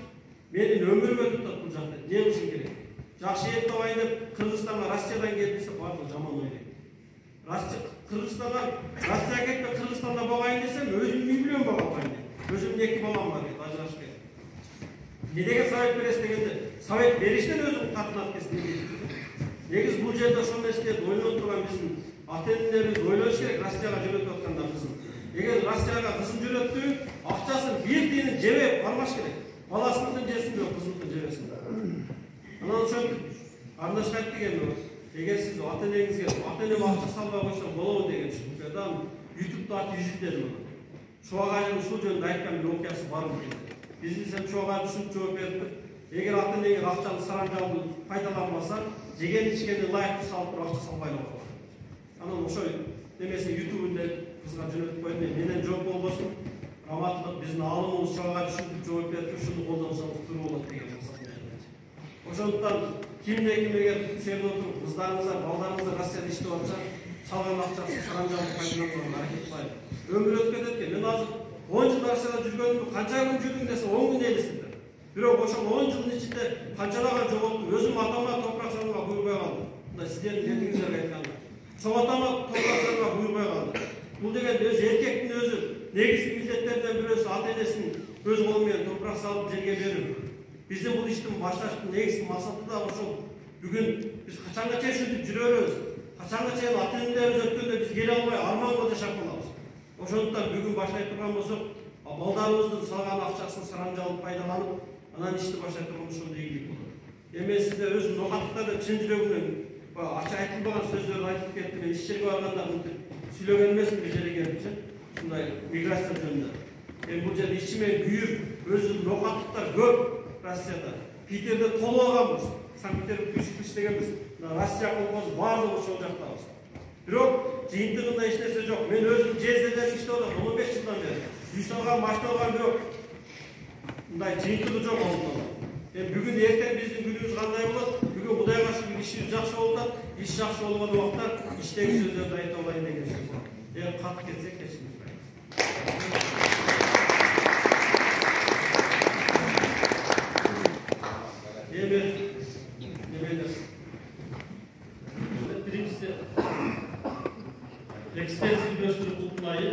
менин өмүрүм өтүп атат бул жакта. Не кылышым керек? Жакшы эл табайын деп Кыргызстанга, Россиядан келип десе, баардыгы жаман ойлойт. Кыргызстанга, Россияга кетпей Кыргызстанда багайын десем, өзүмдүн үй бүлөм бага албайм дейт. Өзүмдүн 2 балам бар дейт, ажырашып кетип. Эмнеге совет бересиз дегенде, совет бериштен өзүң тартынат кесин дейт. Негизи бул жерде ошол нерселерди ойлонуп турган биздин ата-энелерибиз ойлош керек Россияга жөнөтүп атканда кызын. Эгер Россияга кызын жөнөттү, акчасын бир тиынын жебеп бармаш керек. Баласыныкын жесин, бирок кызыныкын жебесин. Анан ошентип карындашка айтты экен, эгер сиз ата-энеңизге ата-энем акча салбай койсо болобу деген түшүнүккө да YouTube'да ачып изилдедим. Чубагайдын ушул жөнүндө айткан бир окуясы барбы дейт. Биз билсем Чубагай ушунча жооп бериптир. Эгер ата-энеңер акчаны сарамжалуу пайдаланбаса, жеген ичкени ылайыктуу салып туруп акча салбай койгон. Анан ошол немесин YouTube'унда кызга жөнөтүп койдум. Менен жооп болбосун. Раматтык биздин аалымыбыз Чубагай ушинтип жооп берип, ушуну колдонсоңуз туура болот деген максат менен. Ошондуктан кимде-ким эгер жерде отуруп кыздарыңыздар, балдарыңыздар Россияда иштеп атса, салган акчасын сарамжалуу пайдаланганга аракет кылайлы. Өмүр өтүп кетет экен. Мен азыр 10 жыл Россияда жүргөнүмдү канча күн жүрдүм десе 10 күн элестетем. Бирок ошол 10 жылдын ичинде канчалаган жоголттум. Өзүм атама топурак салууга буйрбай калдым. Мына сиздердин эрдигиңерге айтканда. Чоң атама топурак салууга буйрбай калдым. Бул деген өзү эркектин өзү негизги милдеттерден бирөөсү ата энесин өз колу менен топурак салып жерге берүү. Биздин бул иштин башташтын негизги максаты да ошол. Бүгүн биз качанга чейин ушинтип жүрөбүз. Качанга чейин ата энелерибиз өткөндө биз келе албай арманга жашап калабыз. Ошондуктан бүгүн башлай турган болсок, балдарыбыздын салган акчасын сарамжалып пайдаланып, анан ишти башлай турган ошондой ийгилик болот. Мен сизде өзүм нокаттарда чын жүрөгүмөн ачык айтылбаган сөздөрдү айтып кеттим. Мен иш жерге барганда мынтип сүйлөгөн эмесмин бул жерге келипчи. Ушундай миграция жөнүндө. Мен бул жерде ичимен күйүп, өзүм нокаттар көп Россияда. Питерде толуп алганбыз. Санкт-Петербург иштегенбиз. Россия колхозу баардыгы ошол жактабыз. Бирок жыйынтыгында эч нерсе жок. Мен өзүм ЖЗДде иштеп атам 15 жылдан бери. Үй салган, машина алган бирок мындай жыйынтыгы жок болду. Бүгүн эртең биздин күнүбүз кандай болот? Бүгүн Кудайга шүгүр ишибиз жакшы болуп атат. Иш жакшы болгон убакта иштеги сөздөрдү айта алайын деген сөз. Катып кетсек кечириңиз. Birincisi, ekstensiv gösteri tutmayı,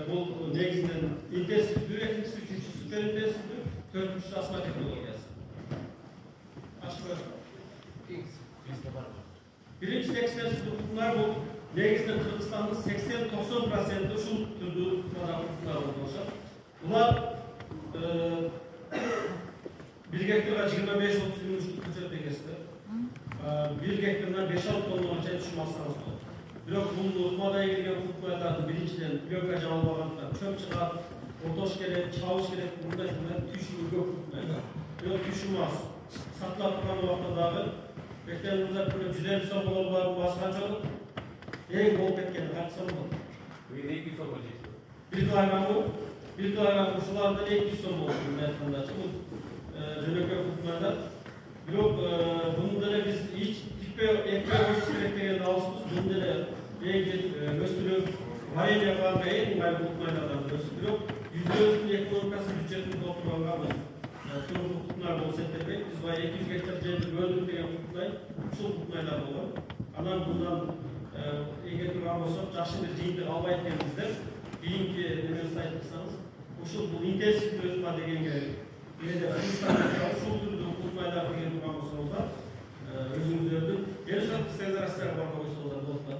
bu negizden intensifliği, ikincisi, üçüncüsü süper intensifliği, dördüncüsü asma teknolojisi. Açık var. Birincisi ekstensiv tutmalar bu negizden Kırgızistan'ın 80-90% şu türlü tutmalar olacak. Bunlar bir hektarga 25-30 gün uçtuk köçet degesi. Bir hektardan 5-6 tonla çay düşmezseniz olur. Bирок бул утмадай келген утмаларды биринчиден блокка жабылбагандыктан чөп чыгат, отош керек, чабыш керек, мындай түйшүгү көп утмайды. Бирок түйшүгү аз. Сатылап турган убакта дагы бектенибизде 150 сом болобулардын баасы канча болот? Эң болуп кеткени канча сом болот? 200 сом болот. 1 килограмм ушулардан 200 сом болот. Мындай айткандачы бул жөнөкөй утмалдар. Бирок муну деле биз эч тикпей экпей өсүш керек деген алышпыз. Муну деле өстүрүп варенье кылганга эң ыңгайлуу утмайлардан өсүп. Бирок өзүнүн экономикасы бюджетин толтурганга тургун утмай болуп эсептелбейт. Биз бай 200 гектар жерди бөлдүк деген утмай, ушул утмайлар болгон. Анан мындан эге турган болсок, жакшы бир жыйынтык албайт экенбиздер. Кийинки немени айтсаңыз, ушул бул интенсивдүү утма дегенге ушул түрдүү утмайларды келип турган болсоңуздар, өзүңүздөрдүн Россияга барга койсоңуздар болот да.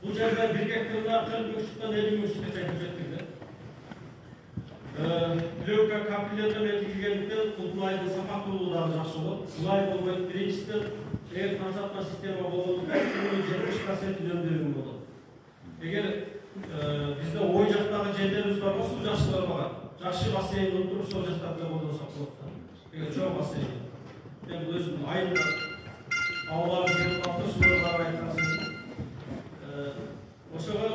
Бул жерде 1 гектарда 40 50 миң чейин көчөттүк. Блокка капиллерден тигилгендиктен утмайдын сапаттуулугу дагы жакшы болот. Булай болбойт. Биринчиден эгер насатма система болгондо 70% өндөмү болот. Эгер бизде ой жактагы жерлерибиз бар болсо, жакшы барбаган. Жакшы бассейн болуп туруп, сол жактарда колдонсок болот да. Эгер чоң бассейн. Мен бул өзүм айында аулалар келип калды, шуларга барып айткансыз. Ошого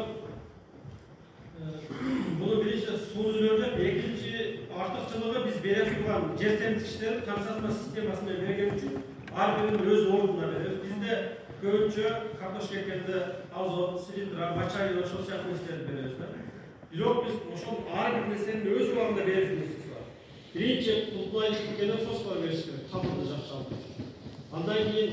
буну биринчи сууну үнөмдөп, экинчи артыкчылыгы биз бере турган жер темтиштер консатма системасына берген үчүн ар бирин өз ордуна беребиз. Бизде көбүнчө картошка эккенде азот, селитра, мачай ошол сыяктуу нерселерди беребиз да. Бирок биз ошол ар бир нерсенин өз убагында беребиз. Биринчи утмай эккенде фосфор бериш керек, тамырды жакшы алып. Андан кийин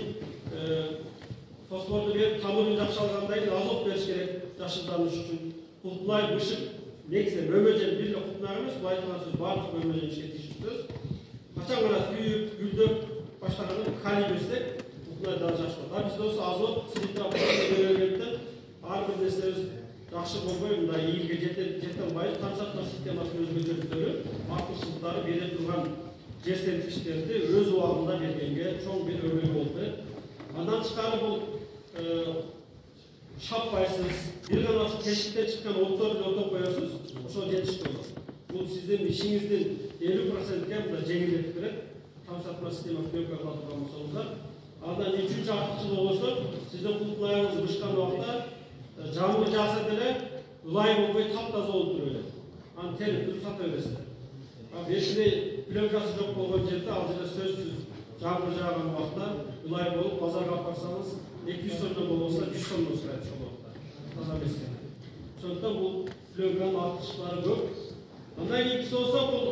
фосфорду берип, тамырын жакшы алгандан кийин азот бериш керек жашылданыш үчүн. Утмай бышык негизинен мөмөжен бир эле утмай эмес, бул айткан сөз баардык мөмөжен ишке тийиштүү сөз. Качан гана түйүп, гүлдөп баштаганда калий берсек, утмай дагы жакшы болот. Бизде болсо азот, селитра берилгенден ар бир нерсебиз жакшы болбой, мындай ийилге жете албайбыз. Консатма системасынын өзгөчөлүктөрү артыкчылыктары бере турган жер темтиштерди өз убагында бергенге чоң бир өрнөк болду. Андан тышкары бул шаппайсыз, бир гана тешиктен чыккан отторду отоп коесуз, ошол жетиштүү болот. Бул сиздин ишиңиздин 50%ке мындай жеңилдетип берет. Консатма системасын өкмөт кыла турган болсоңуздар. Андан үчүнчү артыкчылыгы болсо, сиздин утмайыңыз бышкан убакта жамгыр жааса деле улай болбой таптаза болуп тура берет. Аны терип туруп сата бересиздер. Бешине пленкасы жок болгон жерде ал жерде сөзсүз жамгыр жааган убакта улай болуп базарга алып барсаңыз 200 сомдон болбосо 100 сомдон сурайт ошол убакта. Таза эмеске. Ошондуктан бул пленканын артыкчылыктары көп. Андан кийинкиси болсо бул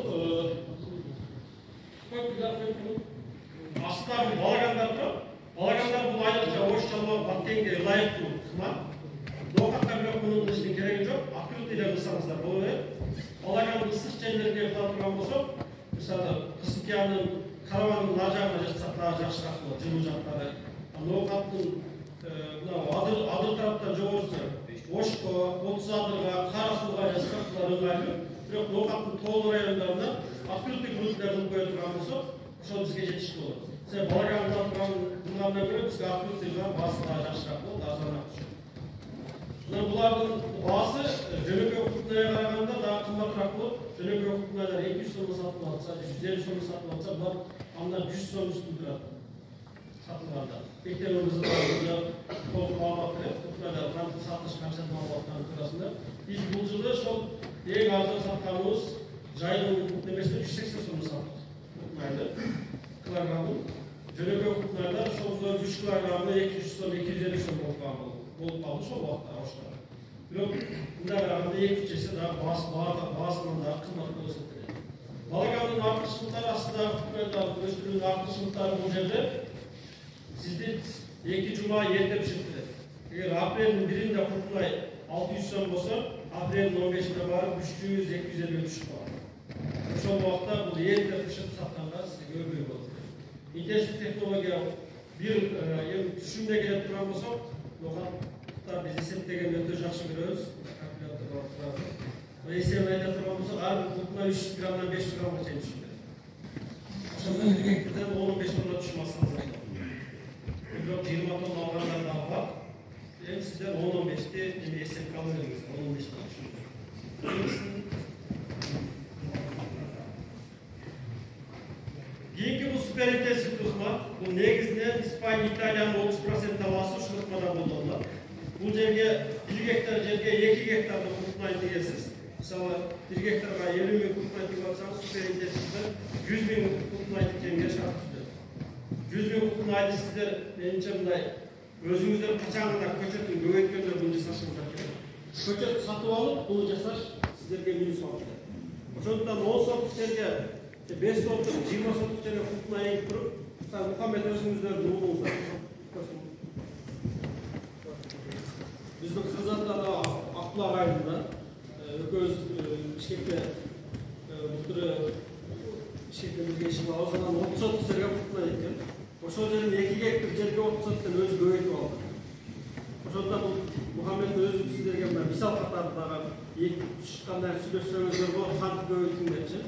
астында балагандар тұрып, балагандар бұл айрықша орысшалау баттенге лайықты қызмат. Ноқатқа бір құнын қылыштың керегі жоқ, открытыйда қылсаңыздар болу керек. Балаганды ыстық жерлерге қыла тұрған болсақ, мысалы Қысыкияның караванның нар жағына жатсақ дағы жақсырақ болады, жылы жақтары. Ноқаттың адыр тараптан жоғырысы, Ошқы, 30 адырға, Қарасуға жатсақ бұлар ыңғайлы. Бірақ ноқаттың толы райондарында открытый грунттар қылып қоя тұрған болсақ, ошол бізге жетішті болады. Сен балаганында тұрғаннан көрі бізге открытыйдан басыға жақсырақ болады, арзанырақ түседі. Бұлардың басы жөнөкөй кутнага караганда дагы кымбатыраак болот. Жөнөкөй кутналар 200 сомго сатылып атса, 150 сомго сатылып атса, булар андан 100 сом үстүн турат. Сатылганда. Мектебибизде толук маалымат берет. Кутналар кантип сатыш канча маалыматтарын турасында. Биз бул жылы ошол эң арзан сатканыбыз жайдын немесине 180 сомго саттык. Кутнайды. Килограммын. Жөнөкөй кутналар ошол 3 килограммы 200 сом, 250 сом болуп калды сол уақытта ауыштар. Бірақ мұнда қарағанда екі жесе дағы басынан дағы қымбат көрсетіледі. Балаганның артықшылықтары астындағы құтқардағы өсірудің артықшылықтары бұл жерде сізді 2 жұма ерте пішіртіледі. Егер апрелдің 1-інде құтқарай 600 сом болса, апрелдің 15-інде барып 300-250 түшіп қалады. Сол уақытта бұл ерте пішіріп сатқанға сізге көрмей болады. Интенсив технология бір түшімде келіп тұрған болса, Ноқаттар біз есептеген өте жақсы көрөбүз. Калькуляторға турат. Есебін айта тұрған болсақ, әрбір кутна 300 граммдан 500 граммға чейин түшүп кетет. Ошондо бир гектардан 15 тонна түшүм алсаңыз болот. Бирок 20 тонна алгандар дагы бар. Эми сиздер 10-15ти эсепке алып бериңиз. 15 тонна түшүм. Кийинки бул суперинтенсив ыкма. Бул негизинен Испания, Италиянын 30% аласы ушул ыкмада колдонулат. Бул жерге 1 гектар жерге 2 гектарды куртмай тегесиз. Мисалы 1 гектарга 50 миң куртмай тегип атсаңыз суперинтенсивде 100 миң куртмай тегенге шарт түзөт. 100 миң куртмайды сиздер менимче мындай өзүңүздөр качан гана көчөтүн көбөйткөндө буну жасашыңыздар керек. Көчөт сатып алып буну жасаш сиздерге минус болот. Ошондуктан 10 соттук жерге 5 соттук, 20 соттук жерге куртмай эгип туруп, Мухаммед өзүңүздөрдү угуңуздар. Биздин кызаттар Акбулак айылында экөөбүз Бишкекте былтыр Бишкекте бирге ишип алгандан 30 соттук жерге куртмай экен. Ошол жерден 2 гектар жерге 30 соттон өзү көбөйтүп алды. Ошондо бул Мухаммед өзү сиздерге мисал катары дагы чыккандан сүйлөшсөңүздөр болот, кантип көбөйттүң депчи.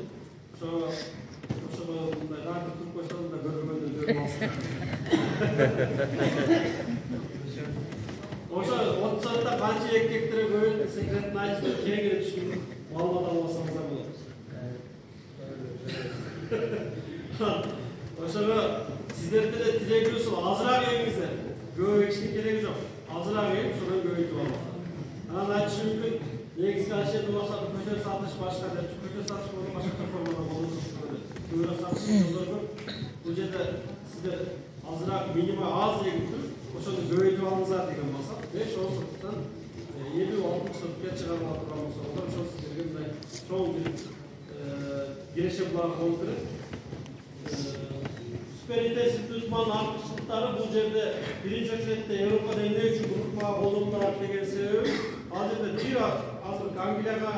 Ошого мындай радио туруп койсоңуз да көргөндөн көрүп алсыздар. Ошо 30 сотта канча гектар көбөйт секретин айтып кеңири түшүнүп маалымат алып алсаңыздар болот. Ошого сиздерде да тилегибиз азыраак эгиңиздер. Көп эгиштин кереги жок. Азыраак эгип, ошону көбөйтүп алыңыздар. Анан айтышым мүмкүн, негизги ашети максаты көчө сатыш башка деп, көчө сатыш болуп башка формада болуп көбүрөөк сатыш жолдор көп. Бул жерде сиздер азыраак минимум аз эгип туруп, ошону көбөйтүп алыңыздар деген максат. 5-10 соттан 50-60 сотка чыгарып турган болсоңуздар, ошол сиздерге мындай чоң бир киреше булар болуп берет. Суперинтенсив ыкманын артыкчылыктары бул жерде биринчи очередде Европада эмне үчүн ыкма колдонулат деген себеби, ал жерде бир азыр Англияга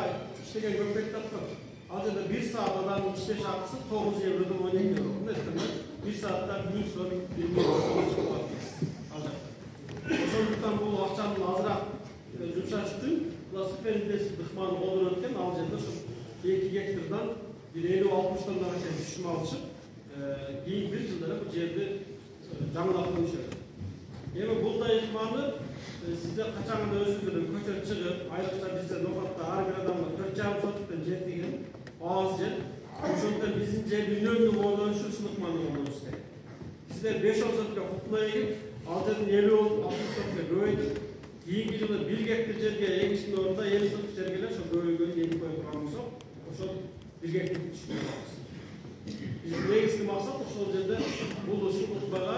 иштеген көпбекти аткан. Ал жерде 1 саат адамдын иштеш акысы 9 евродон 12 евро. Мындай 1 саатта 1000 сом, 1000 сом чыгып атат. Ошондуктан бул акчаны азыраак жумшаш үчүн суперинтенсив ыкманы колдонот экен. Ал жерде ошо 2 гектардан 50-60 тоннага чейин түшүм алышып, кийинки жылдары бул жерди жаңылап коюшат. Эми булдай ыкманы сиздер качан гана өзүңүздөрдөн көчөп чыгып, айрыкча бизде Ноқатта ар бир адамга 4,5 соттуктан жер деген аз жер. Ошондуктан биздин жерди үнөмдүү колдонуш үчүн ыкманы колдонуш керек. Сиздер 5-10 сотка кутма эгип, ал жерден 50-60 сотка көбөйтүп, кийинки жылы 1 гектар жерге эгиштин ордуна 50 соток жерге эле ошо көбөйгөнүн эгип коюп турган болсок, ошол 1 гектар түшүп алабыз. Биздин негизги максат ошол жерде бул ушул кутбага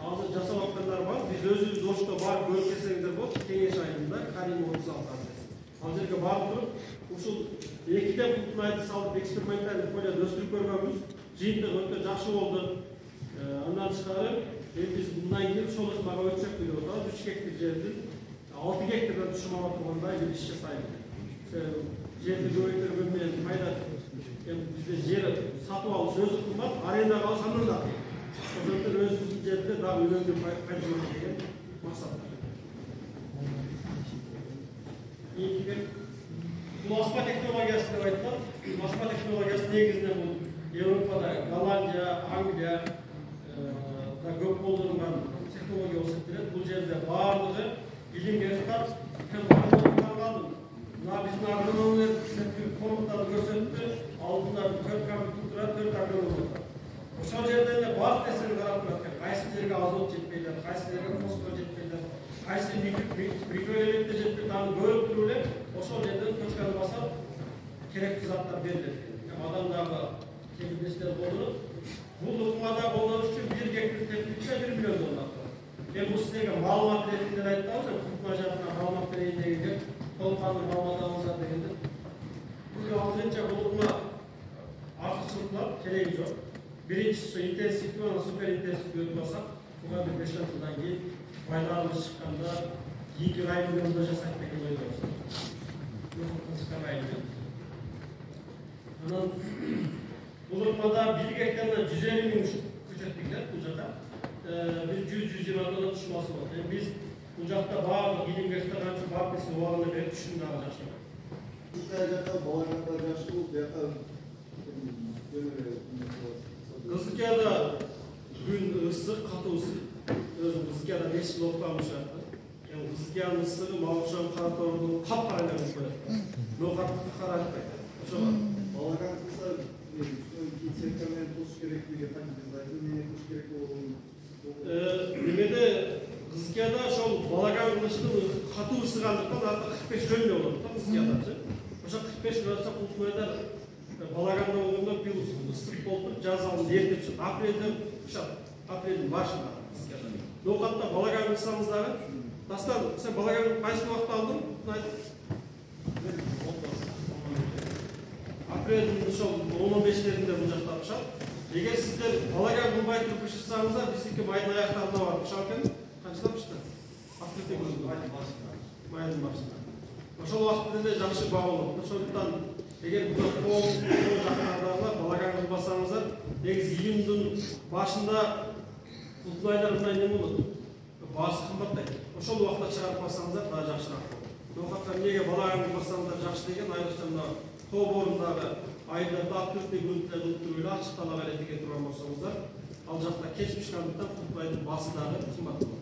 азыр жасап аткандар бар. Биз өзүбүз Ошто барып көрүп келсеңиздер болот. Кеңеш айылында Карим 36 адрес. Ал жерге барып туруп, ушул экиден кутмайды салып экспериментальный поле өстүрүп көргөнбүз. жиынтық өте жақсы болды. Ondan çıkarıp biz bundan ilgili çalışmaga ötsek bile oldu. 3 hektar жердин 6 hektardan düşüm alıp turganda bir işçi sayıldı. Жерди көбөйтөргөн менен пайда бизде жер сатып алыш өзү кымбат, арендаға алыш андан да. Ошондон өзүбүздүн жерде дагы үнөмдү пайдалануу деген максат. Бұл аспа технологиясы деп айттым. Аспа технологиясы негізінен бұл Европада, Голландия, Англия көп қолданылған технология болса керек. Бұл жерде барлығы илимгерліктер қалдым. Мына біздің агрономдар қонақтарды көрсетті. Алдында 4 компьютер тұрады, 4 агроном бар. Ошол жерден де барлық нәрсені қарап тұрады. Қайсы жерге азот жетпейді, қайсы жерге фосфор жетпейді, қайсы микроэлементте жетпейді, аны көріп тұру эле ошол жерден точканы басып керектүү заттар берилет. Адамдагы кембиштер болуп, бул ыкмада колдонуш үчүн 1 гектар тепличе 1 миллион доллар. Мен бул силерге маалымат ретинде айттым, куртма жагына маалымат берейин дегенде, толканды маалымат алыңыздар дегенде. Бул азырынча бул ыкма артыкчылыктар кереги жок. Биринчиси интенсивдүү, анан супер интенсивдүү өтүп алсак, буга 5 жылдан кийин байларыбыз чыкканда 2 ай миллиондо жасайт деген ойдобуз. Анан бул ыкмада 1 гектардан 150 миң көчөт бекер бул жакта. 100-120 тонна түшмасы бар. Биз бул жакта баардык илимгерликтер канча барып келсе убагында берип түшүн дагы жакшы. Кыскы жакта балаганда жакшы болуп, бияка Кызыкияда күн ысык, катуу ысык. Өзүм Кызыкияда 5 жыл окугам ушакта. Кызыкиянын ысыгы Малыкшан Каратордун капкара эмес болот. Нокат каратпайт. Ошого балаган кылса, кийсекке менен туш керектиги кантип айтты, эмне туш керек болгонун. Немеде Кызыкияда ошол балаган кылыштын катуу ысыгандыктан аты 45 жөнүнө болот да Кызыкиядачы. Ошо 45 градуска култмайдар балаганда болгондо бул ысык болуп жаз алдында эрте түшөт. Апрелде ушат. Апрелдин башында Кызыкияда. Нокатта балаган кылсаңыз дагы Дастан, сен балаган кайсы убакта алдың? Апрелдин ошол 15-леринде бул жакта пышат. Эгер сиздер балаган кылбай туруп пышырсаңыздар, биздики майдын аяктарында бар пышак экен, канчада пышты? Апрелде майдын башында. Ошол убакытта эле жакшы баа болот. Ошондуктан эгер бул жактардагылар балаган кылбасаңыздар, негизи июндун башында култунайдар мындай эме болот. Баасы кымбаттайт. Ошол убакта чыгарып алсаңыздар дагы жакшыраак болот. Нокатка эмнеге балаган кылбасаңыздар жакшы деген айрыкча мына тоо борундагы айылдарда открытый грунтта кылып туруп эле ачык талап эретиге турган болсоңуздар, ал жакта кеч пышкандыктан култунайдын баасы дагы кымбат болот.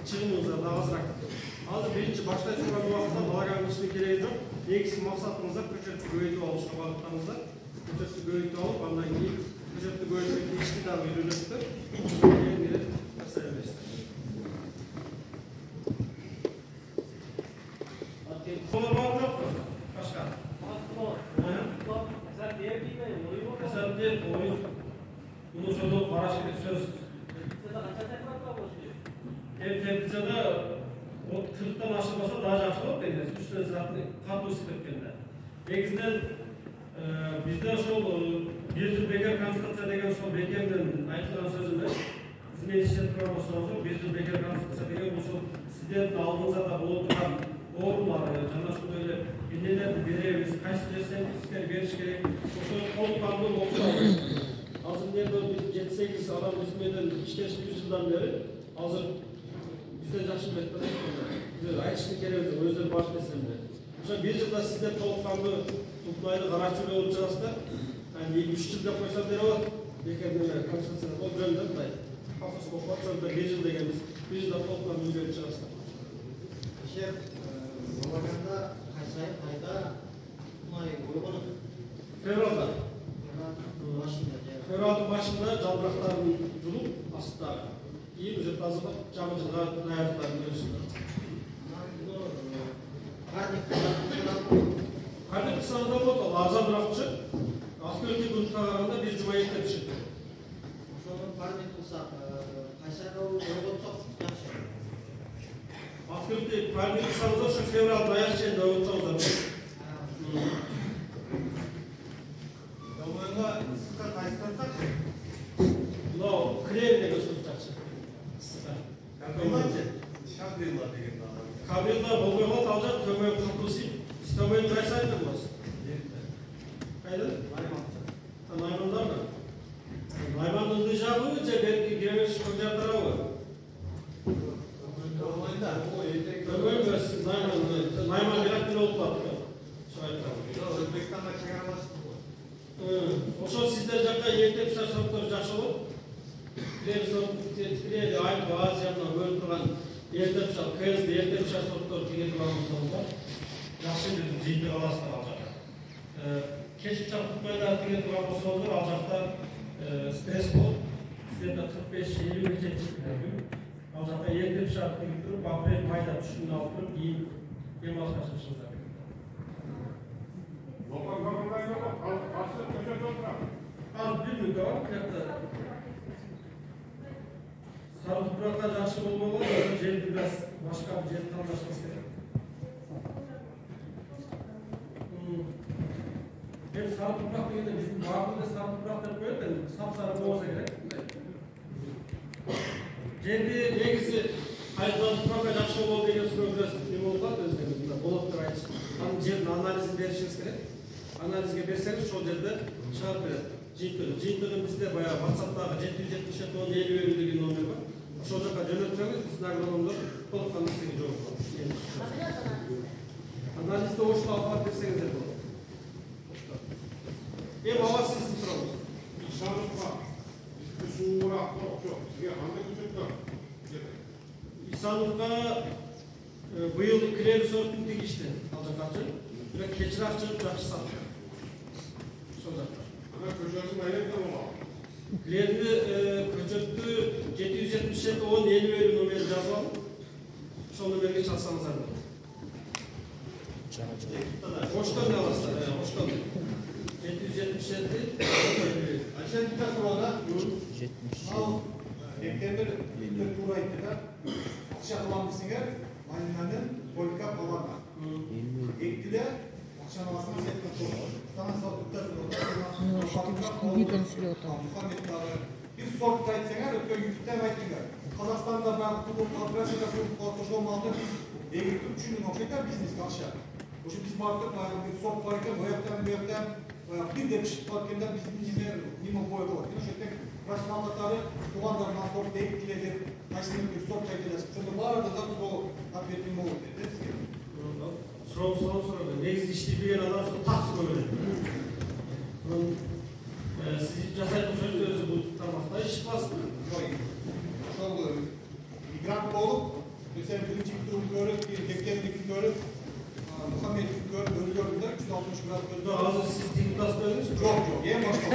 Чыгымыңыздар дагы азыраак. Азыр биринчи баштай турган убакытта балаган кылыштын кереги жок. Негизги максатыңыздар көчөттү көбөйтүп алышка багыттаңыздар. Көчөттү көбөйтүп алып, андан кийин көчөттү көбөйтүп ишти дагы үйрөнөсүздөр. Solar var mı yok mu? Başka? Mesela diye oyun. Bunu şöyle paraş edip söz. Temizlede o 40'tan aşılmasa daha жақсы olur deyiniz. Üstüne zaten katı ısık etkende. Negizden bizde şol bir yıl bekar konstitusiya degen şol bekerden aytılan sözünde bizden işlet programmasından sonra bir yıl bekar konstitusiya degen bu şol sizlerin aldığınızda da bulup duran doğrular, жана ушундай эле эмнелерди беребиз, кайсы жерсеңиздер бериш керек. Ошо толуктануу окуп азыр эмнеде биз 7-8 адам биз менен иштешип 1 жылдан бери азыр бизден жакшы билет да. Биз айтыштын кереги жок, өздөрү баш нерселер. Ошо 1 жылда сиздер толуктануу Култунайды карачы болуп чыгасыздар. Аны 2-3 жыл деп койсо бере болот. Бекерден конституция болуп жөндөп мындай. Пафос болуп калса 1 жыл дегенбиз. 1 жылда толуктануу берип чыгасыздар. Балаганда кайсы айда май койгону? Февралда. Башында. Февралдын башында жалбырактарын жулуп, астыдагы. Кийин уже тазалап, жаңы жылга даярдыктарын көрүшүптүр. Кардик кысаңыздар болот, ал арзаныраакчы. Открытый грунтка караганда 1 жума эрте пишет. Ошону кардик кылсак, кайсы айда ойготсок жакшы. Открытый парник кысаңыздар ошо февралдын аяк ченинде ойготсоңуздар болот. Домойго жылда болбой қалды, ал жақ төмен құртылсы. Сіз төмен қайсы айтыңыз? Қайда? Наймандар ма? Найман ылды жағы, же бергі гемеш қыржар тарауы? Төмен бе, сіз Найман бірақ бір олып барды. Өзбекстанға шекараласты ғой. Ошол сиздер жакка эртеп пышак сорттор жакшы болот. Тилери Айпы, Азияны бөлүп турган эртеп пышак, кызды эртеп пышак сорттор тиге турган болсоңуздар жакшы бир жыйынтык аласыздар ал жакта. Кеч пышак тутмайлар тиге турган болсоңуздар ал жакта стресс болот. Сиздерде 45-50 миңче чыгат. Ал жакта эртеп пышак тигип туруп, апрель майда түшүнүп алып туруп, кийин дем алышка чыгышыңыздар. Az bir müddet var, sarı topraklar yaxşı olmalı, жерді biraz başka bir yer tanımlaşması gerek. Hem sarı toprak degende bizim bağımda sarı toprak dep koyuyor, sapsarı olsa gerek. Жерді негізі қайтадан топraklar yaxşı olmalı деген сұрау biraz не болады өзіңізде, болып тұр айтшы. Анын жердің анализін берішіңіз керек. Анализге берсеңіз, сол жерде шығарып береді. Жиынтығын бізде баяғы WhatsApp-тағы 777-10-50 деген номер бар. Ошол жаққа жөнелтсеңіз, біздің агрономдар толыққанды сізге жауап береді. Анализді ошол алып берсеңіздер болады. Аға сіздің сұрауыңыз. Исановқа быйыл кірері сорттың тегішті ал жаққа бірақ кечірақ шығып жақсы сатты. Сол жақта. Кілерді көчетті 777-10-50 номері жазып алып, сол номерге шалсаңыздар болады. Оштан аласыздар, оштан. 777-10-50. Ayşen bir tane var da. Al. Ektemir tuğra itti de. Akşa kılanmışsın gel. Aynen politika falan var. Ekti de. Akşam alasını setten tuğra. Sana sağlıkta bir sort aytsanlar, ötken yükten aytsanlar. Kazakistan'da ben tutup Avrasiya'da korkuşluğum aldı. Biz egitip düşünün okuyda biznes karşı. O şu biz baktık, bir sort varken, o yaptan, bir de pişik varken bizim izler nima boyu var. Yani şöyle rasyonallıkları doğanlarından sort ektiledir. Kaysının bir sort aytılası. Çünkü bu arada da o atletim olur dedi. Soru. Negizde işleyip adam sonra tak soru. Siz жасайтын сөз өзі бұл тармақта шықпасын. Ошол мигрант болуп, mesela birinci kültürü görüp, bir Tekkenlik görüp, Muhammedlik görüp, özgürlükler 360 grad gözde. Hazır siz diktas verdiniz mi? Yok, en başta.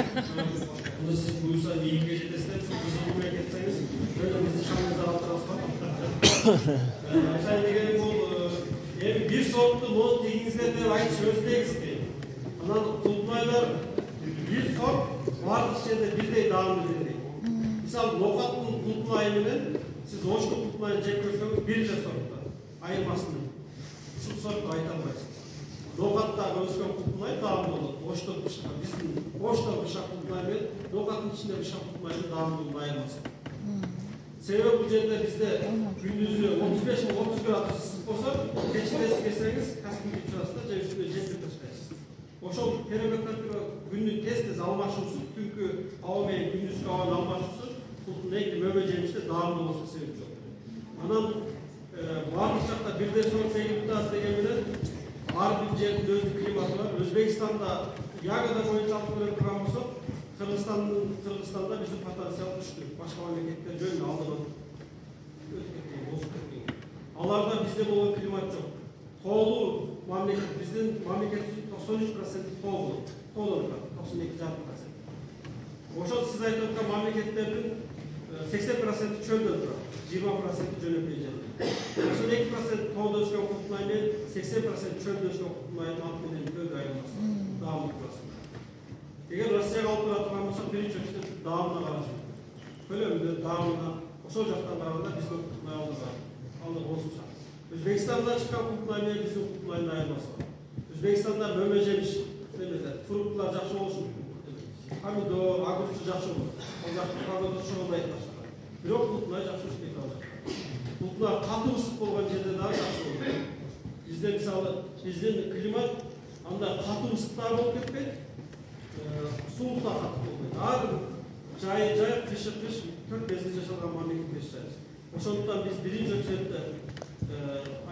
Bunda siz buyursa neyin gecetesinden çok hızlı bulmaya geçseniz, böyle bizi şanınıza altırası var. Efendim degelim bu, bir sorumlu bunu tekinizde de aynı sözdeyiz ki, anan tutmaylar bir sort var içinde bir de dağılır dedi. Misal lokatın tutmayının siz hoşlu tutmayını çek görseniz bir de sortlar. Ayırmasını. Şu sortla ayıtamayısınız. Lokatta özgün tutmayı dağılır olur. Hoşlu bıçak. Bizim hoşlu bıçak tutmayı lokatın içinde bıçak tutmayını dağılır olur. Ayırmasın. Sebebi bu yerde bizde gündüzü 35-30 grad ısıt olsa geçilesi geçseniz kasım geçirasında üstüne cesur taşıyasınız. Oşol perimetre günlük testi almaşısı çünkü havamen gündüz havanın almaşısı tutun ekli mömeceğimizde dağılma olması sebep yok. Anan var bıçakta bir de son sevgili tutarsa gemine var bir yerin özlü klimatı var. Özbekistan'da Yaga'da boyunca altı program olsa Kırgızistan'da bizim potansiyel düştü. Başka memleketler jönünü aldılar. Özbekliği, bozukluğu. Alarda bizde bu klimat yok. Toğlu memleket, bizden memleket 93% toğlu. Toğlu var, 92-60%. Oşal siz aytırken memleketlerin 80% çölde durar. 20% jönöpeyeceğim. 92% toğda özgün kutmayla 80% çölde özgün kutmayla mahkeden köy ayrılması. Daha mutlu aslında. Eğer Rusya'ya alıp bırakılan olsa birinci ölçüde dağımına karışır. Bölümde dağımına, o socaktan dağımına biz de kutmaya alırlar. Alır bozulacak. Özbekistan'da çıkan kutmayla bizim kutmayla ayrılması var. Özbekistan'da mömecemiş, fırıklar жақсы olsun. Hamido, agurçu жақсы olur. O жақсы kavgadı çoğunda etmişler. Bir ok kutmaya жақсы üstüne kalacak. Kutlar katı ısık olan yerde daha жақсы olur. Bizde мысалы біздің климат анда қатты ыстықтар болып кетпейді, суық та қатты болмайды. Әрбір жай қышы 4 мезгіл жасалған мемлекетте жасаймыз. Ошондуктан біз биринчи очередте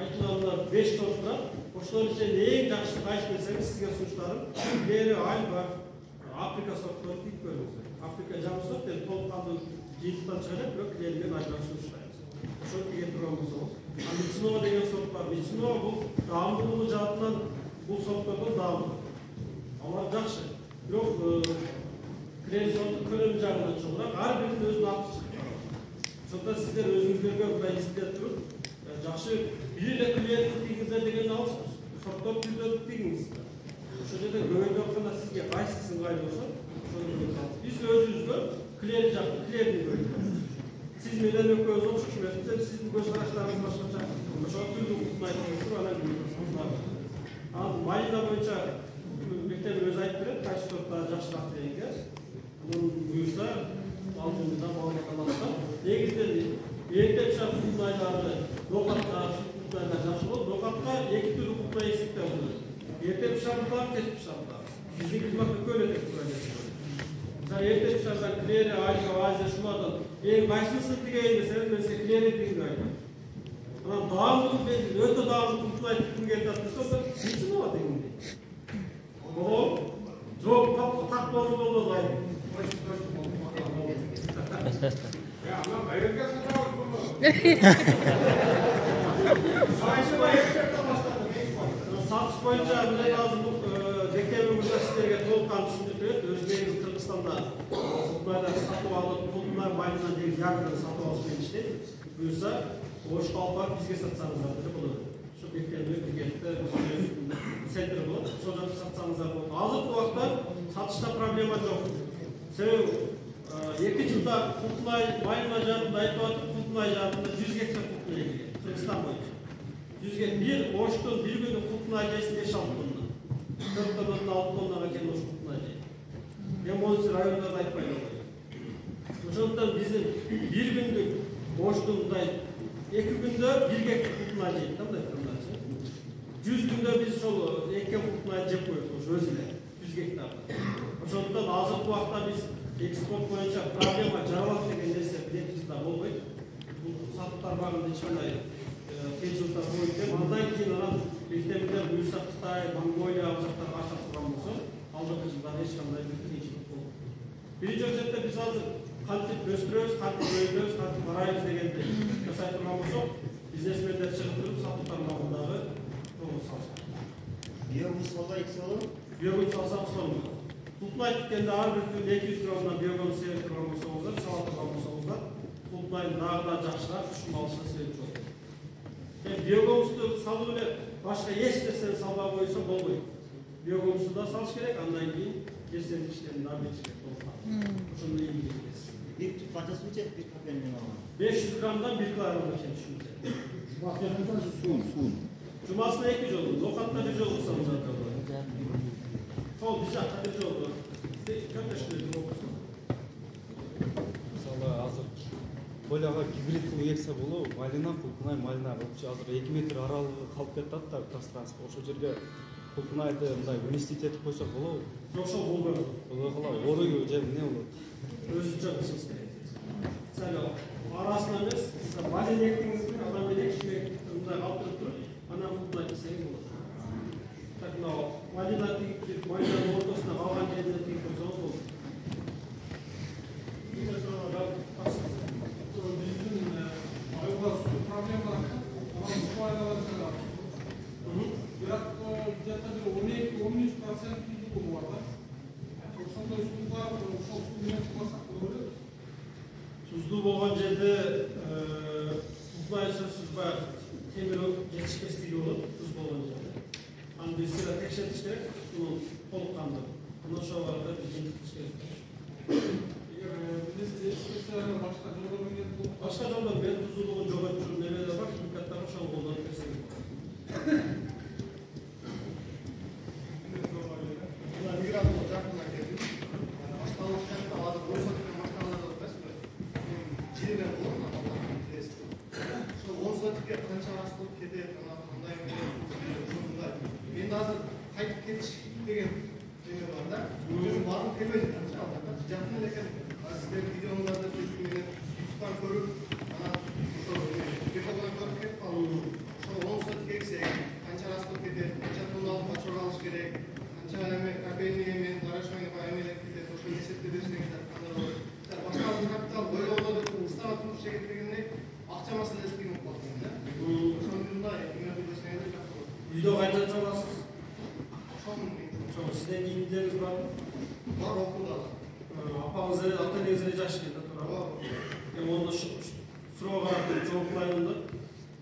айтылгандар 5 сорт турат. Ошолордун ичинде эң жакшысы кайсы десеңиз сизге сунуштарым Бери, Альба, Африка сорттарын тип көрүңүз. Африка жаңы сорт толук кандуу жыйынтыктан чыгат, бирок клермен Альбаны сунуштайбыз. Ошону тиге турган болсоңуз. Мицунова деген сорт бар. Мицунова бул даамдуулугу жаатынан бул сорттордон даамдуу. Алар жакшы. Бирок клер сортту көлөмү жагынан чоңураак, ар биринин өзүнүн аты чыгып турат. Ошондон сиздер өзүңүздөргө мындай эсиптеп туруп, жакшы бир эле клер тийгиңиздер дегенди алсаңыз, сорттор түрдөрүп тийгиңиз. Ошол жерде көбөйүп атканда сизге кайсысы ыңгайлуу болсо, ошону алыңыз. Биз өзүбүзгө клер жакты, клерди көбөйтөбүз. Сиз менен экөөбүз окшош эмеспиз, сиздин көз караштарыңыз башкача. Ошого түрлүү укмайтып туруп анан көрсөңүз. Анан малина боюнча мектеп өзү айтып берет, кайсы сорттар жакшыраак дегенге. Анан буюрса, ал жөнүндө маалымат аласыздар. Негизинен эрте пышак кутунайларды нокатка кутунайлар жакшы болот. Нокатка эки түрдүү кутунай эсептеп болот. Эрте пышак бар, кеч пышак бар. Биздин климатка көбүрөөк турат. Mesela erте pişardan Klere, Ayka, Azya, şulardan eğer kayısını tükeyim deseniz ben size Klere tükeyim gayet. Ama dağımlık belli, öte dağımlık kurtulay tüküm geldi atmışsa o da hiçsin o atayım diye. O, çok tak bozuk oldu gayet. Ya ama gayret gelsin daha olur mu? Satış boyunca bile lazım bu dekemimizde sizlerge tolkan düşündürüyor. Özbekimiz Kırgızistan'da Kutlay'da satıp alıp Kutlar Mayın'dan değil yargıdan satıp alışmayın işte. Buyursa boş kalpar bizge satsanızlar dedi bulur. Şu beklemde Türkiye'de sentri bulur. Sonuçta satsanızlar bulur. Azık bu vakta satışta problema yok. Sebep 2 yılda Kutlay Mayın'la canında ayıp Kutlay canında 100 gektar Kutlay ilgili. Kırgızistan boyunca. 100 gektar bir oştun bir günde Kutlay gelsin 5-6 tonla. 4 tonla 6 tonla gelen oş Kutlay gelsin. Ben onun için rayonda da ayıp bayılıyor. Ошондон биздин бир күндүк оштундай 2 күндө 1 гектар кутунай жейт да мындай кырмачы. 100 күндө биз ошол 2 кутунай жеп коет ошо өзү эле 100 гектар. Ошондон азыркы убакта биз экспорт боюнча проблема жаралат деген нерсе биринчисинде болбойт. Бул сатып тармагында эч кандай кенчиликтер болбойт. Андан кийин анан мектептер буюрса Кытай, Монголия ал жактар баштап турган болсо, алдыңкы жылдары эч кандай кенчилик болбойт. Биринчи очередте биз азыр кантип өстүрөбүз, кантип өйдөбүз, кантип карайбыз дегенди жасай турган болсок, бизнесмендер чыгып туруп сатуу тармагындагы жолго салышат. Биогумус салса икisi olur mu? Биогумус салсак сонун. Кутунай тиккенде ар бир күн 200 граммдан биогумус себеп турган болсоңуздар, сала турган болсоңуздар, кутунайдын дагы да жакшыраак күчүн алышына себеп болот. Биогумусту салуу эле башка эч нерсени салбай койсо болбойт. Биогумусту да салыш керек, андан кийин жерсездик иштерин дагы бекитиш керек болот. Ошондой ийгилик. Bir tüp paçası mı çek, bir kapenin olan? 500 gramdan 1 kilogram eken düşünce. Cumasına 2 jolu, lokatta 1 jolu olsanız arkadaşlar. Sol bir jakta 1 jolu. Kaç kilo olursa? Мысалы азыр поляга гибрид кылып эксе болобу, малина, кулкунай, малина вообще азыр 2 метр аралыгы калып кетет да пространство. Ошол жерге кулкунайды мындай уместить этип койсок болобу? Жок, ошол болбойт. Болбой калат. Орой же эмне болот? Өзүнчө кылышыңыз керек. Мисалы арасына эмес, малина эктиңизди анан менен кичине мындай алып туруп, анан кулкунай десеңиз болот. Так мына малина тигип, малинанын ортосуна калган жерине тигип койсоңуз болот. Ayıplar su problemi var. Ama su faydaları var. Biraz где-то 12-13% tuzu var da. Ошондой сулдар, ошол суу менен кылсак болот. Tuzlu болгон жерде кулкунай сөзсүз баягы темир жетишпестиги болот, туз болгон жерде. Аны биз сыра текшертиш керек, сунун толук кандуу. Анан ошол арада биз жетиштириш керек. Башка жолдор менен тузулугун жоготчу немелер бар, химикаттар ошол колдонуп берсеңиз болот. Migran ocakına geldim. Yani hastalıktan da adı Borsa'daki maşkanlarda da cirven olur mu? Allah'ın testi. Şu Borsa'daki kança hastalık kedi, kanday азыр кайтып кетиш деген неме бар да. Өзүм баргым келбейт канча алда. Жакын эле экен. Сиздердин видеоңуздарда YouTube'дан көрүп, анан ошо видеодан көрүп кетип калдым. Ошо 10 сот кексек, канча расход кетет, канча тонна алып бачок алыш керек, канча эме капельный эме, наращивание эмелер кетет, ошо эсептеп берсеңиздер кандай болот. Башка капитал бойлоодо устава туруш дегендей акча маселеси кыйын болуп калат да. Ошондой эмелерди көрсөңүздөр жакшы болот. Үйдө кайда чаласыз? Ошонун Сиздин кийимдериңиз барбы? бар окууда. Апаңыз ата энеңиз жаш экен да туурабы? Onu суроо карап жооптайын да.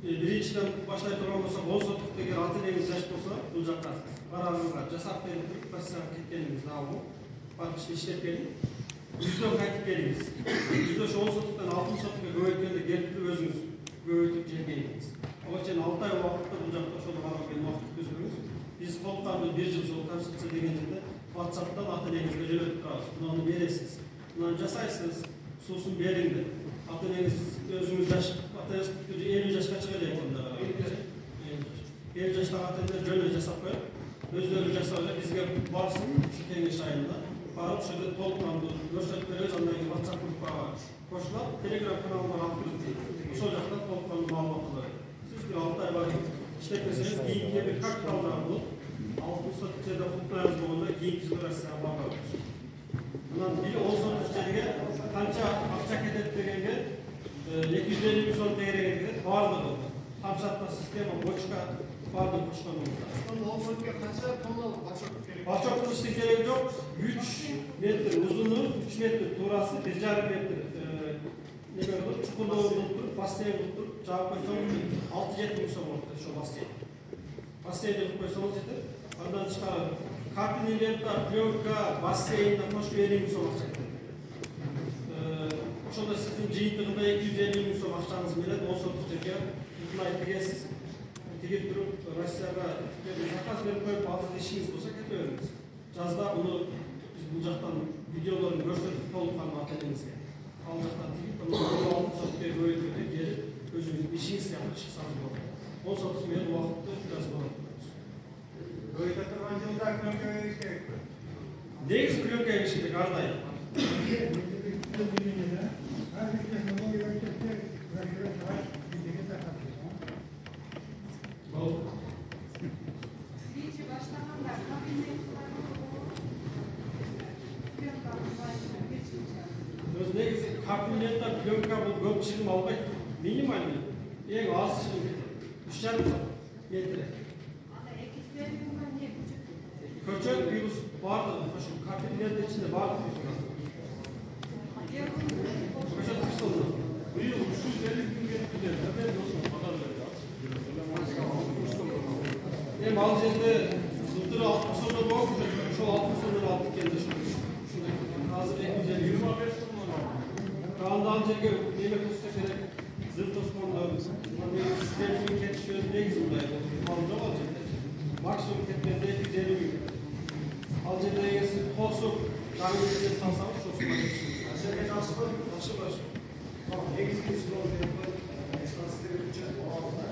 Биринчиден башлай турган болсок, 10 соттук деген ата энеңиз жаш болсо, бул жакка барарыңызга жасап берип туруп, бассаң кеткениңиз абыл. Барып иштеп келип, жүздөн кайтып келиңиз. Жүздө 10 соттуктан 6 соттукка көбөйткөндө келип өзүңүз көбөйтүп жергениңиз. Ага чейин 6 ай убакытта бул жакта ошол барып келип убакыт өткөзбөңүз. Биз толуктануу 1 жыл жол конституция деген жерде WhatsApp'tan ата энеңизге жөнөтүп турабыз. Муну бересиз. Муну жасайсыз. Сосын бериңдер. Ата энеңиз өзүңүз жаш, ата энеңиз 50 жашка чыга элек анда. 50 жаштагы ата энелер жөнөтүп жасап коет. Өздөрү жасап эле бизге барсын, ушу кеңеш айында барып ошол жерде толуктануу көрсөтүп беребиз. Андан кийин WhatsApp группага кошулат, Telegram каналына алып кирип, ошол жактан толуктануу маалымат алат. Сиз 6 ай барып иштеп берсеңиз, кийинки бир капиталдар болуп, 6 сот жерде куплайбыз болгондо кийинки жылы Россияга барабыз. Анан 10 сот жерге канча акча кетет дегенге 250 миң сом тегерегенге баардыгы тамшатма система, бочка баардыгын кошконубузда. Сонда 10 сотке канча тонна бачок керек? Бачоктун иштин кереги жок. 3 метр узуну, 3 метр туурасы, 1,5 метр неме болуп, чукулдоо туруп, бассейн туруп, жаап койсоң 6-7 миң сом болот ошо бассейн. Бассейн кылып койсоңуз жетет. Андан тышкары капельный лента, пленка, бассейнди кошуп 50 миң сом акча кетет. Ошондо сиздин жыйынтыгында 250 миң сом акчаңыз менен 10 соттук жерге ыкмай тигесиз. Тигип туруп Россияга заказ берип коюп, азыр ишиңиз болсо кете бериңиз. Жазда буну биз бул жактан видеолорун көрсөтүп толуккан ата энеңизге. Ал жактан тигип, аны 6 соттукка көбөйтүп келип, өзүңүздүн ишиңизге чыксаңыз болот. 10 соттук менен убакытты өткөзүп болот. Көйте турган жылда көмөккө бериш керекпи? Негизи клёнка егиш керек ар дайым. Негизи капельнета, пленка бул көп чыгым албайт. Минимальный. Эң аз чыгым кетет. 3,5 сом метре. Көчөт вирус бардыгы ошо капельнета ичинде бардыгы. Көчөт кырсылды. Быйыл 350 күн кетти. Абдан болсун кадар берди. Эми ал жерде жылдыр 60 сомдон болуп, ошол 60 сомдон алып келди. Азыр 225 сомдон алып. Калды ал жерге неме турса керек. Зыл тосмондор, негизи кетиш өзү негизи мындай. Мал жок ал жерде. Максимум кеткенде 250 миң. Ал жерде эгер сиз косуп, жаңы жерге салсаңыз, ошосуна кетишиңиз. Жерге жакшыбы? Жакшы. Негизги суроо берип коюп, эскансиздер үчүн алда.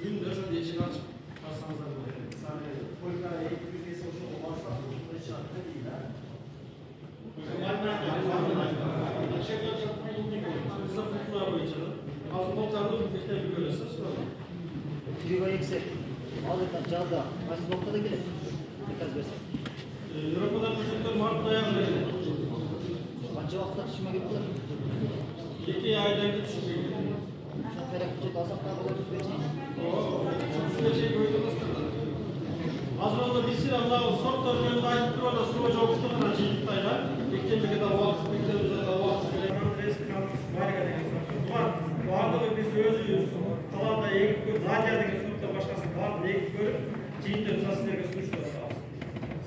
Күндө ошо эшик ачып барсаңыздар болот. Мисалы, койка 200 кесе ошо барса, ошо чыгат дейт да. Азыр болтанып, эктен көрөсүз, суроо. Күйгө ексек, ал жада кайсы убакытта келет? Заказ берсе. Европадан көчөттөр марттын аягында келет. Канча убакытта түшүмө келип калат? 2 айдан кийин түшүп келет. Ошо керек көчөт алсак да болот түшпөйчү. Азыр onda bilsin Allah sortlar önünde ayıp durada suya joktuğuna jıyıktaylar. Eklemege de vakit, eklemege de vakit. Varlığı biz özüyüz. Kalanda eğip görüp, radyadaki sortla başkası vardı eğip görüp, jıyıntı tasirlerine sunuştular.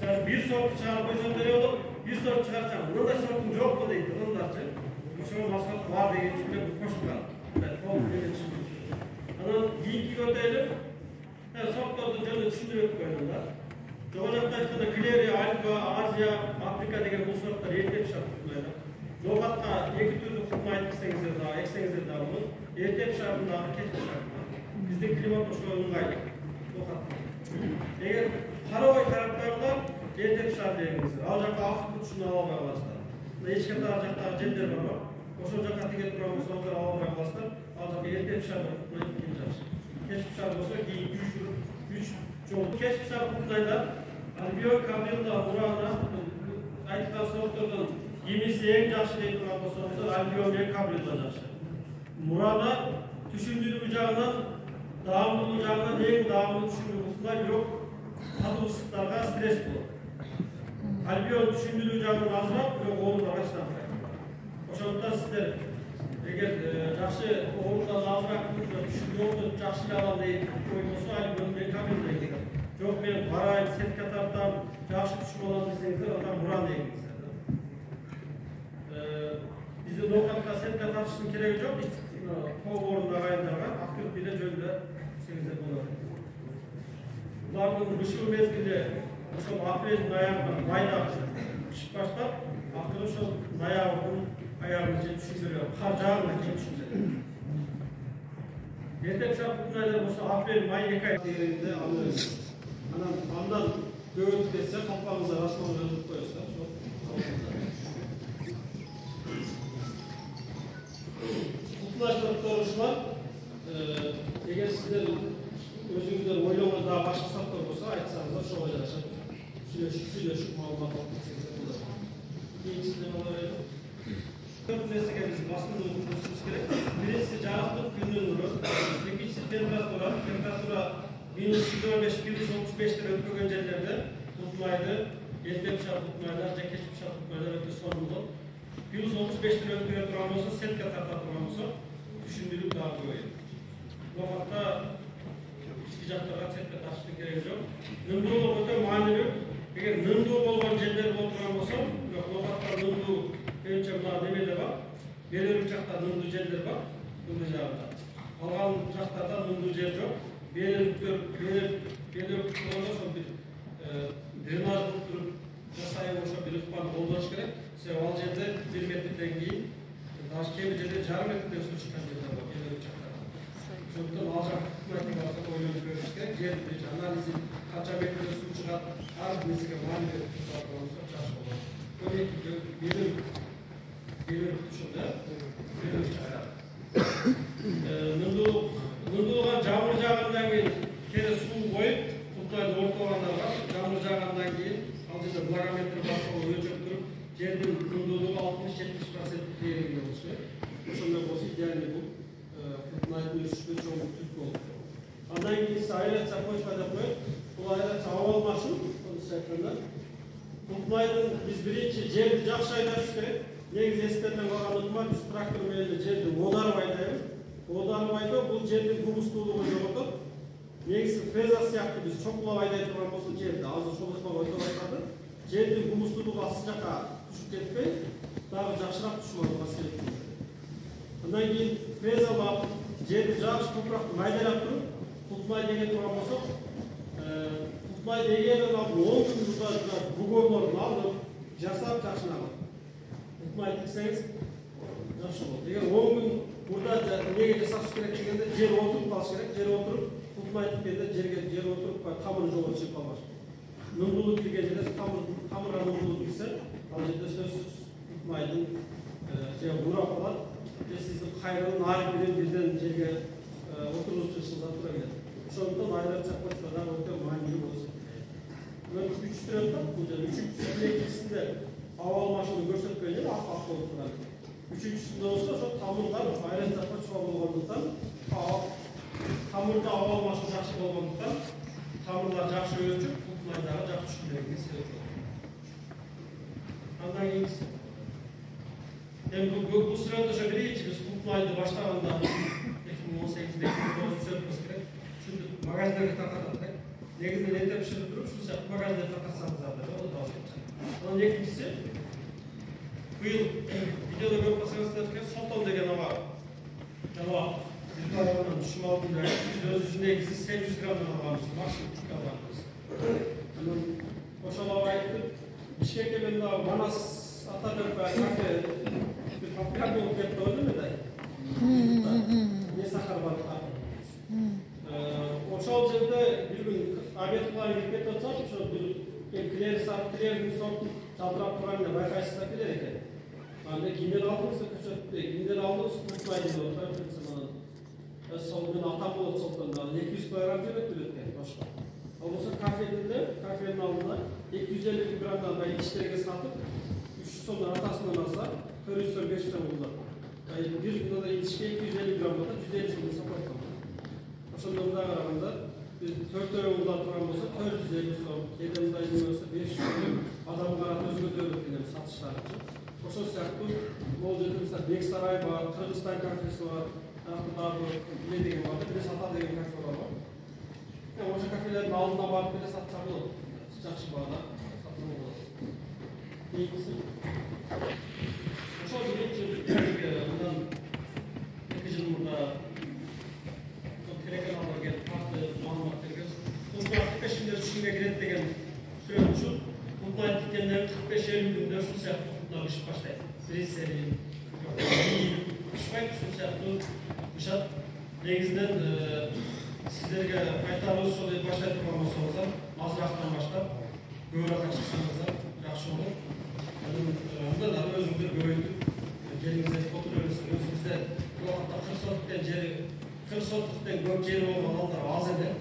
Sen bir sort çıkarıp özündürüyordu, bir sort çıkarsan, bunun da sortun yok mu deydi, bunun da açın. Koşumuz masraf var diye geçimde bu koştular. Anın giyinki götürelim. Sortlardan canı düşündürüp koyduğunda. Жоғарыда айтқанда Гилерия, Альпа, Азия, Африка деген бұл сорттар ерте шығып тұрмайды. Жоғатқа екі түрлі құтына aytсаңыздар да, eksеңіздер да bunu. Ertep şartındağı, kech şartındağı. Bizde klimat oşuluğunun gayri. Eğer Karaoy taraftarlar ertep şart derinizdir. Alacak altı kutuşunu alamaya başlar. Hiç kadar alacaklar cender var. Oşul jakka tege turan sonlar alamaya başlar. Alacak ertep şart tutmayı ikinci. Kech şart olsa ki güç çoğu. Kech şart tutmayla Albion kabriyonda Murana aytılan soğuklardan Yemisi en жақсы deyip duran soğuklar Albion en kabriyonda жақсы. Murana düşündüğü bucağından dağımlı bucağından en dağımlı düşündüğü bucağından yok. Tadı ısıklarga stres bu. Albion düşündüğü bucağından azraq yok oğulda başlanmayı. Oşanlıktan sizler eğer жақсы oğuldan azraq düşündüğü жақсы alan deyip koymuyorsa Albion'un en kabriyonda gidiyor. Yok men barayım, setka tarttam, жақсы düşüm olan desеңіздер, ondan Муран дегеніңіздер. Біздің ноқатқа setka tartıştың керегі жоқ. Қол орында ағайындарға ақырып биле жөнді desеңіздер болады. Бұлардың ұшыл мезгілде ошол апрелдің аяғынан майда пішіп баштап, ақыры ошол аяғының аяғын жетушіндер, қар жағына жетушіндер. Ертеп шарттың айлар болса апрель, май 2 ай дегенде алырыз. Андан көбөйтүп кетсе, калпагыңызга расман жазып коесуздар. Кутулаштырушулар, эгер сиздер өзүңүздөр ойлогондо башка саттар болсо, айтсаңыздар, ошого жараша сүйлөшүп маалымат алып кетсеңиздер болот. Кийинчисинен алар эле. Көп нерсеге биз басымдуу болушубуз керек. Биринчиси жарыктык күндүн нуру, экинчиси температура minus 25, minus 35'te öpügen yerlerde tutmaydı, ertep şart tutmaylar, keşif şart tutmaylar öpü sorumlu. Minus 35'te öpügen duran olsa, setka tarta duran olsa, düşündürüp daha koyuyor. Bu hatta içki jaktarga setka tartıştık gereği yok. Nımdulu öte manevi, eğer nımdulu olan yerler oturan olsa, yok bu hatta nımdulu önce buna demede var, belirli jakta nımdulu yerler var, nımdulu jakta. Algan jaktarda nımdulu yer yok. Belirli kuralda son bir drenaj tutturup jasayıp oşa bir ıkpan oldaş gerek. Al jerde 1 metreden keyin taş kemi jerde jarım metreden su çıkan yerler var. Belirli uçaklar. Sonuçta alacak tutmayın varsa oynayıp görürüz gerek. Yer analizi kaça metreden su çıkar. Arz mezige mani verip tutar olursa çarşı olur. Böyle belirli tutuşunda belirli uçaklar. Nunduluğun camur jağından keyin kere su koyup tutmaydı ortalanlarga camur jağından keyin aldıda blagometr basılı ölçüp durup жердің күнділігі 60-70% değerinde oluşuyor. Ошондой болсо идеальный бул кутунайдын өсүшүнө чоң түрткү болот. Андан кийин айрыкча койсо коет. Бул айрыкча аба алмашуу, орусча айтканда. Кутунайдын биз биринчи жерди жакшы айдашыбыз керек. Негизи эстерден калган ыкма биз трактор менен жерди оодарып айдайбыз. Оодарып айдоо бул жердин гумустуулугун жоготот. Негизи фреза сыяктуу биз чокулап айдай турган болсо жерди азыр ошол ыкма ойдоп айтканда жердин гумустуулугу асыл жака түшүп кетпей, дагы жакшыраак түшүп себеп. Андан кийин фрезалап, жерди жакшы топуракты майдалап туруп, кутмай деген турган болсок, кутмай дегенин алып 10 күн бугорлорун алып, жасап жакшынагат. Кутмай десеңиз жакшы болот. Эгер 10 күн бурда эмнеге жасаш керек дегенде жер отуруп калыш керек, жер отуруп, кутмай дегенде жер отуруп, тамыры жоготуп чыгып калбаш. Nunduluk girgende tamıra nunduluk girse, alacakta sözsüz tutmaydı, vura falan, sizin kayrının ağrı birden жерге oturuz çıksınlar tura gelir. Şu anda aylar çakmasından ortaya maniyeli olsun. Böyle 3 sürede bu da 3. ikisinde hava almasını görsetmeyince ak olup durar. 3.'sünde olsa şu tamırlar aylar çakması olduğundan, tamırda hava almasını жақсы olduğundan, tamırlar жақсы ölçüp, Kutlaydağı жақсы düşünmekte sebep olur. Andan iyisi. Bu sırada şu birinci biz Kutlaydı başlağında 2018'de 2019'da söylüyoruz ki şimdi magazları takattık. Negizde nette bir şey durup şu sefer magazları takatsanız zaten o da daha olacak. Onun ikincisi bu yıl videoda görüp basanız ki Solton degen hava bir tarafından düşüm altında biz öz yüzünde 800 gramdan havamışız. Maksimum 3 gramdan. Oşal havaydı. Bişkek'te ben daha Manas Atatürk ve kafe bir fabrika olup gitti öyle mi? сырттан кирип кетип атсам, ошо клер сап клердин сортун жалтырап турганын байкайсыз да келер экен. Анда кимден алдыңыз көчөттү, кимден алдыңыз куртмай деп атат. Сол мен атам болот соттон 200 кг жебет экен башка. Ал болсо кафенин алдына 250 граммдан бай ичтерге сатып 300 сомдон атасынан алса 400 сом 500 сом болот. Bir günde yetişke 250 gram da 150 sonu sapatlam. Aşağıda buna kararında biz 4 öğün uzattıran olsa 450 son, kedimizde olsa 500 son adam karatı özgürlüğü diyelim satışlar için. Oşo siyaklı, bol dedi mesela Beksaray var, Kırgızistan kafesi var, daha bu ne diyeyim var, bir de Satar diyeyim kafeler var. Yani oşo kafelerin altına varıp bir de satacak olur. Sıcak şibada satın olur. İyi misin? Oşo birinci bundan 2 yıl burada çok gereken alırken farklı malumat veririz. Bundan 45 günde düşünme gerek degen söylem şu. Bundan etkenlerin 45-50 günde şu siyahlı bundan ışık başlaydı. Birinci seri ışıkmayıp şu siyahlı ışık negizden sizlerge kaytarlı soruyu başlayıp olması olsa azraqtan başlap göğüre kaçırsanızda yaxşı olur. Bundan da özümüzü göğüydük. Gelinize oturuyoruz, özümüzde bu hatta 40 sotkten jeri, 40 sotkten көп jeri olmalı altar az eder.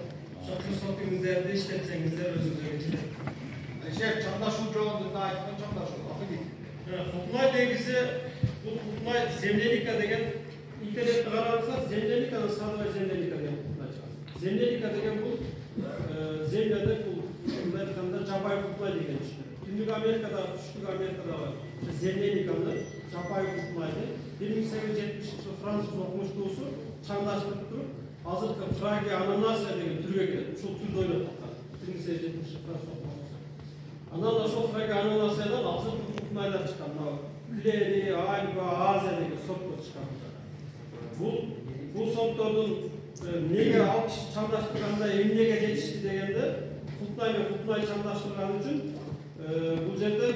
Şu 40 sotkinizlerde işletsengizler özünüze geçilir. Şef, çandaşın çoğundu da ayıptan çandaşın, akı değil. Kutlay degizi, bu Kutlay Zemlelika degen, internette kararırsak Zemlelika'nın sadı ve Zemlelika degen Kutlay çıkar. Zemlelika degen bu, Zemlede bu, Amerika'da Japay Kutlay degen düşünür. Günlük Amerika'da, Küçük Amerika'da var. Zemlelika'nın Japay Kutlay'dı. 1870 Fransız okumuştu olsun, çandaşlık durup, hazırlıkta Fragya Ananasya degen türge geldi. Şu türde oynadıklar. 1870 Fransız okumuştu. Ondan da şu Fragya Ananasya'dan hazırlıkta Kutlay'lar çıkan. Küleri, Alba, Azya degen soplar çıkan. Bu soplardan nege alt çandaşlıklarında emniyege geçişti degende, Kutlay ve Kutlay çandaşlıkları için bu yerde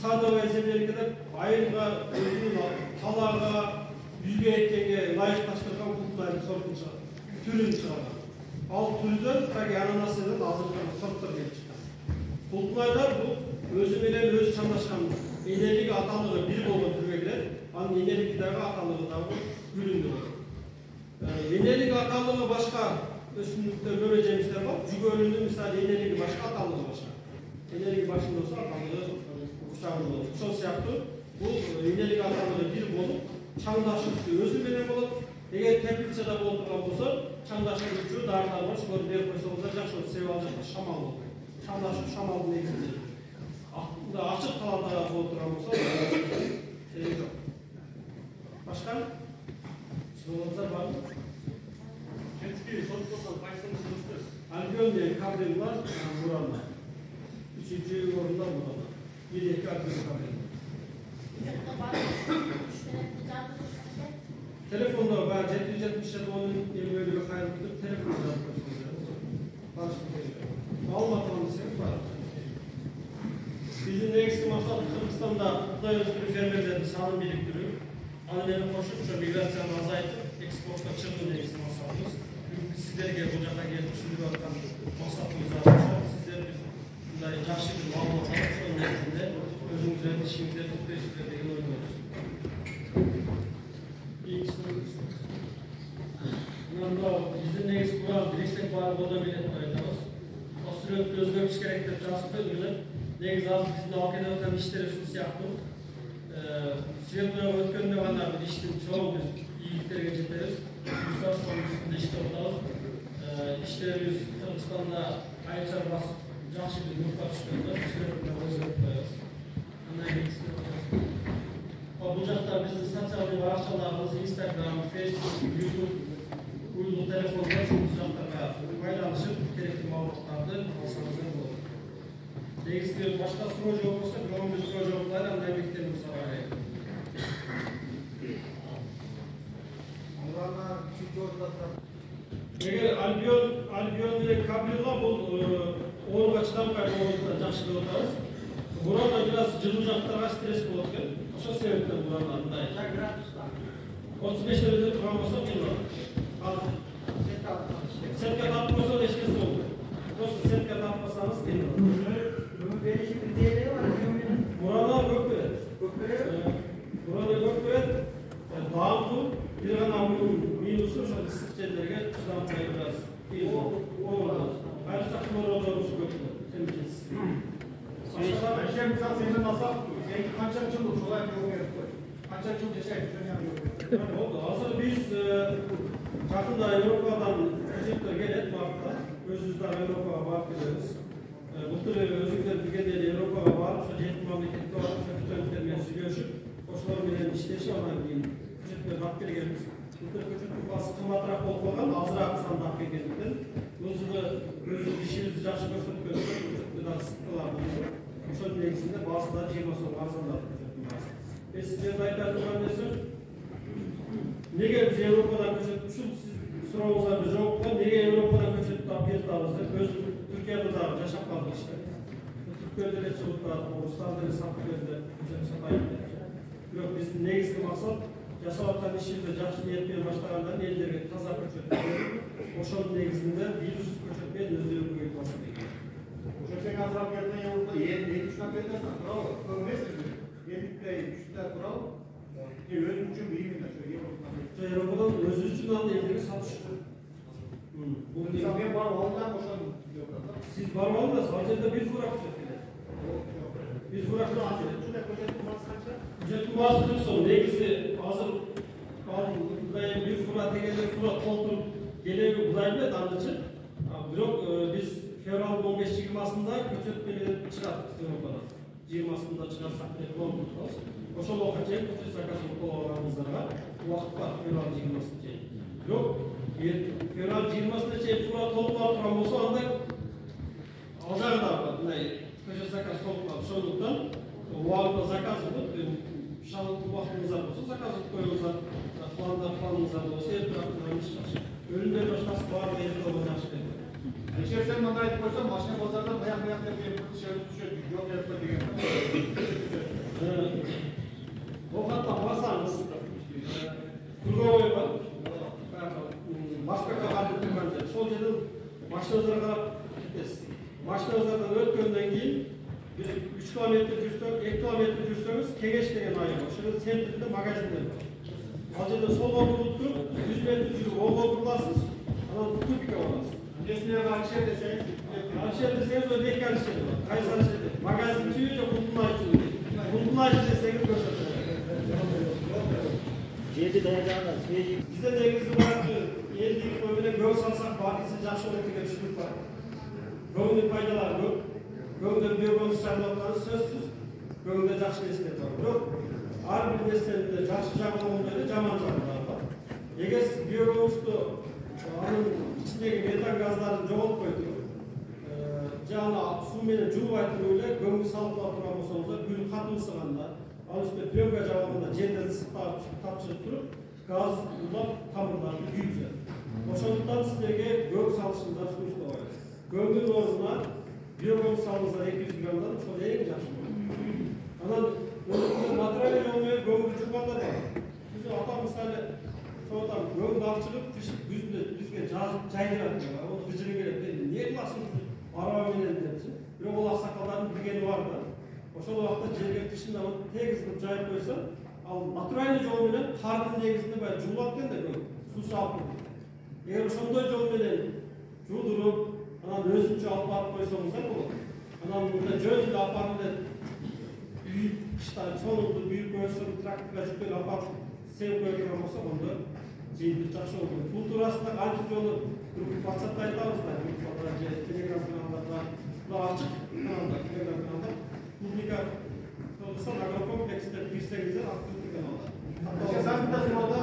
Sado ve Zemlelika'da ayırga, özünün talağa, yüzge etkenge layıklaştırgan Kutlay'ın sortunu çıkar. Türünü çıkar. Al türüden Fragya Ananasya'dan hazırlanan sortlar gelip çıkar. Kutlay'da bu özümeyle öz çandaşkan enelik atalığı bir olan türgeler, ama enelikdagi atalığı da bu gülündür. Enelik atalığı başka ösümlükte göreceğimizler var. Cügölünün misali enelik başka atalığı başka. Enelik başında olsa atalığı uçağında olur. Sol siyahlı bu enelik atalığı bir bolup çandaşlıkçı özü benim olup eğer tepkilçede bolduğun olsa çandaşlıkçı darlar var. Şunları bir koysa olsa yaxşı olsa sev alacak şamal olur. Çandaşlık şamalın negizinde. Aklında açık kalanda bolduğun olsa şey yok. Başka? Sorularınızlar var mı? Kendisi sonuçta başlamış sonuçta. Albion diye kabrim var, Muran'da. 3. orunda Muran'da. 1-2 Albion kabrim var. Telefonda var, 777 onun böyle bir hayal tutup telefonda yapıyorsunuz. Başlık ediyor. Almadan desek var. Bizim de eksik maksat Kırgızistan'da Kutay Özgürlüğü fermerlerini sağlam biriktiriyor. Anneleri koşup şu migrasyon azaltıp eksporta çıkıyor eksik maksatımız. Sizlerge bu caka gelip şimdi baktan maksatımız var. Sizler biz yaxşı bir malumat alıp onun nezdinde özümüzden, işimizden, tutlayışızdan degen oynuyoruz. İyi kısmımız. Bundan bizim neyiz kuran direksek var olduğunu bilet koyacağız. O sürekli özgürlük gerektir transfer ediyorlar. Neyiz az bizim halk eden işleri şu siyahlı. Siyahlığa ötkönde kadar bir işin çoğu biz iyilikleri geçiririz. Üstad konusunda işte olalım. İşlerimiz Kırgızistan'da ayıçar basıp yaxşı bir nokta çıkıyorlar. Sürekli özgürlük koyuyoruz. Anlayın istiyoruz. Bu cakta bizim sosyal araçlarımız Instagram, Facebook, YouTube, uygun telefonlar çok cakta paylaşıp gerekli malumatlardan alsanız ne olur. Değiştirir başka proje olursa, bir proje olurlar, anlayabiliklerimiz var. Muranlar, üçüncü ortada. Eğer Albion ile kabrilla bu oğulgaçtan kaybolduğunda жақсы otarız. Burada biraz cılacaklara stres bulurken, o sebepten buralarında. 35 derece turan olsa bilmem. Setka tatlı olsa eşkesi olur. Olsa setka tatlı Murana Gökberet. Murana Gökberet dağıldı. Bir gana bunun minusu şu ıslık şeylerge çıkartmayı biraz iyi oldu. Ayrıca takımlar olduğumuzu Gökberet. Temizliyiz. Şey misal senin nasıl? Sen kaçak yıl oldu? Olay bir yol yaptı. Kaçak yıl yaşayıp sen yapıyorsun. Oldu. Hazır biz yakında Avrupa'dan projektör gelip Mart'ta özüzler Avrupa'ya varıp gidiyoruz. Bu tür özüzler bilgileri Avrupa'ya varıp şu jet memlekette var, şu fütürlüklerimizi görüşüp koşular bilen işleşi olan bir projektör varıp geliriz. Bu tür projektör bası kımmatırak olmadan azırak sandak gelgeninden özüzü işimizi yaxşı gösterip gösterip projektör daha sıktılar bunu. Şunun negizinde bazıları 20 son arzanlar projektör bazı. Ve sizlere dair durmanızı nega biz Avrupa'dan köçetmişiz? Siz soruğunuza bir cevap var. Nega Avrupa'dan köçetip tapiyetlarımızda öz Türkiye'de de yaşap kaldık işte. Türkiye'de de çabuklar, Ruslar'da da Sakıböz'de köçetip ayıplar. Yok biz negizli maksat yaşavatan işimizde yaxşı niyetmeye başlayanların elleri taza köçetmeyi, oşanın negizinde virüs köçetmeyi özleri koyulması gerekiyor. Sen azap yerden Avrupa 73'den belirlersen bravo. Neyse yedikte 3'te bravo. Özüm için iyi mi? Avrupa'dan özü için aldı elleri satıştı. Bu Sen var ondan boşanın. siz var da sadece de biz bıraktık. Biz bıraktık. Ücret muhasebesi son. Negisi hazır buradayım bir fırat tegelir fırat koltuğum gelevi buradayım da anlıcı. Yok biz fevralın 15-20'sında köçetmeleri çıkarttık Avrupa'dan. 20'sında çıkarsak ne kullanmıyoruz. Oşal okuyacak, köçet sakasını kullananımızlara vakit var fevral 20'sında. Yok, fevral 20'sında fırat toplar turan olsa anda alacağım da var. Köçet sakası toplar çoğunluktan o ağırda zakaz olup şanlıklı vaktimiz olsa zakaz olup koyulsa planımız olsa her tarafından çıkar. Ölümden başkası var ve evde olacak şey. Eşer sen bana ait koysan başka pazarda bayan diye dışarı düşüyor. Yol yapma diye. O hatta basanız Kurgovoy var. Başka kabarlı Kurgovoy. Sol yerden başlarına kadar gitmez. Başlarından ötkenden keyin 3 kilometre жүрсөң, 2 kilometre жүрсөңүз Кеңеш деген айыл бар. Ошол центринде магазиндер бар. Ал жерде солго буруп туруп, 100 метр жүрүп оңго буруласыз, анан тупикке барасыз. Nesliye karşı deseniz. Alışveriş deseniz öyle iki alışveriş var. Kayısı alışveriş. Magazinci yok, Kuntulay için. Kuntulay için deseniz gösterir. Bize negizli var ki, yediğimiz bölümde göğ salsak var, ise жақşı olarak görüşlük var. Göğünün faydaları yok. Göğünde biyogonuz çarpılarını sözsüz. Göğünde жақşı nesnet var. Yok. Her bir nesnetinde жақşı çarpılarında jaman çarpılar var. Eğer siz biyogonuzdu anın içindeki metan gazlarını жоғалтып koydu. Жаңа су менен жууп айтып эле көмүр салып турган болсоңуздар күн катуу ысыганда ал үстүнө пленка жабылганда жерден ысык тапшырып туруп газ улап тамырларды күйгүзөт. Ошондуктан сиздерге көк салышыңыздар сунуштабайт. Көмүр ордуна биогаз салыңыздар 200 граммдан ошол эң жакшы болот. Анан материалдык жол менен көмүр жууганда да биз ата мисалы содан көмүр алып чыгып күздө бизге жайдырат. Ал кыжыры келет. Эмне кыласың? Araba menenlerci. Bir ol aksaklarının bilgeni var da. Oşol vakta жерге kışında tegizini jayıp koysa, al naturalny jol menen kardın negizinde bay juulap da su salып. Eğer ошондой жол менен жуудуруп, анан өзүнчө алып барып койсоңуздар болот. Анан мында жөнүндө алып барып эле үй кышта сонунду büyük көсүн тракторга жүктөп алып барып сеуп кое турган болсо, ондо жыйынтык жакшы болот. Бул туурасында канча жолу WhatsApp'ta aytабыз да, Telegram kanallarda, açık kanalda, Telegram kanalda publika olursa agrokomplekste girsengizler aktivite kanalda. Sen de sırada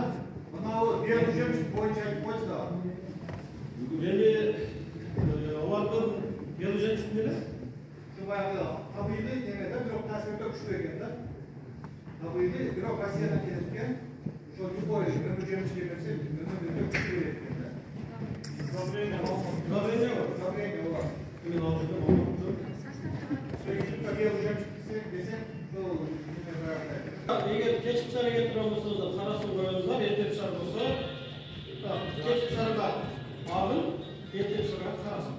bana o diğer düşürmüş boyunca koysa da. Beni onlardan gelecek üstünleri? Bayağı tabiydi, yeniden bürokrasiyonda güçlü ekende. Tabiydi, bürokrasiyadan gelirken şu boyunca ömürcemiş gelirse ömürde güçlü ekende. Problemi var. Problemi var. Kimin altında olmalı? Sürekli tabiye hocam çıktıysa desem ne olur? Eğer geç pişarı getiren olsanız da karasın koyunuzlar, erte pişarı olsa geç pişarı da alın, erte pişarı karasın.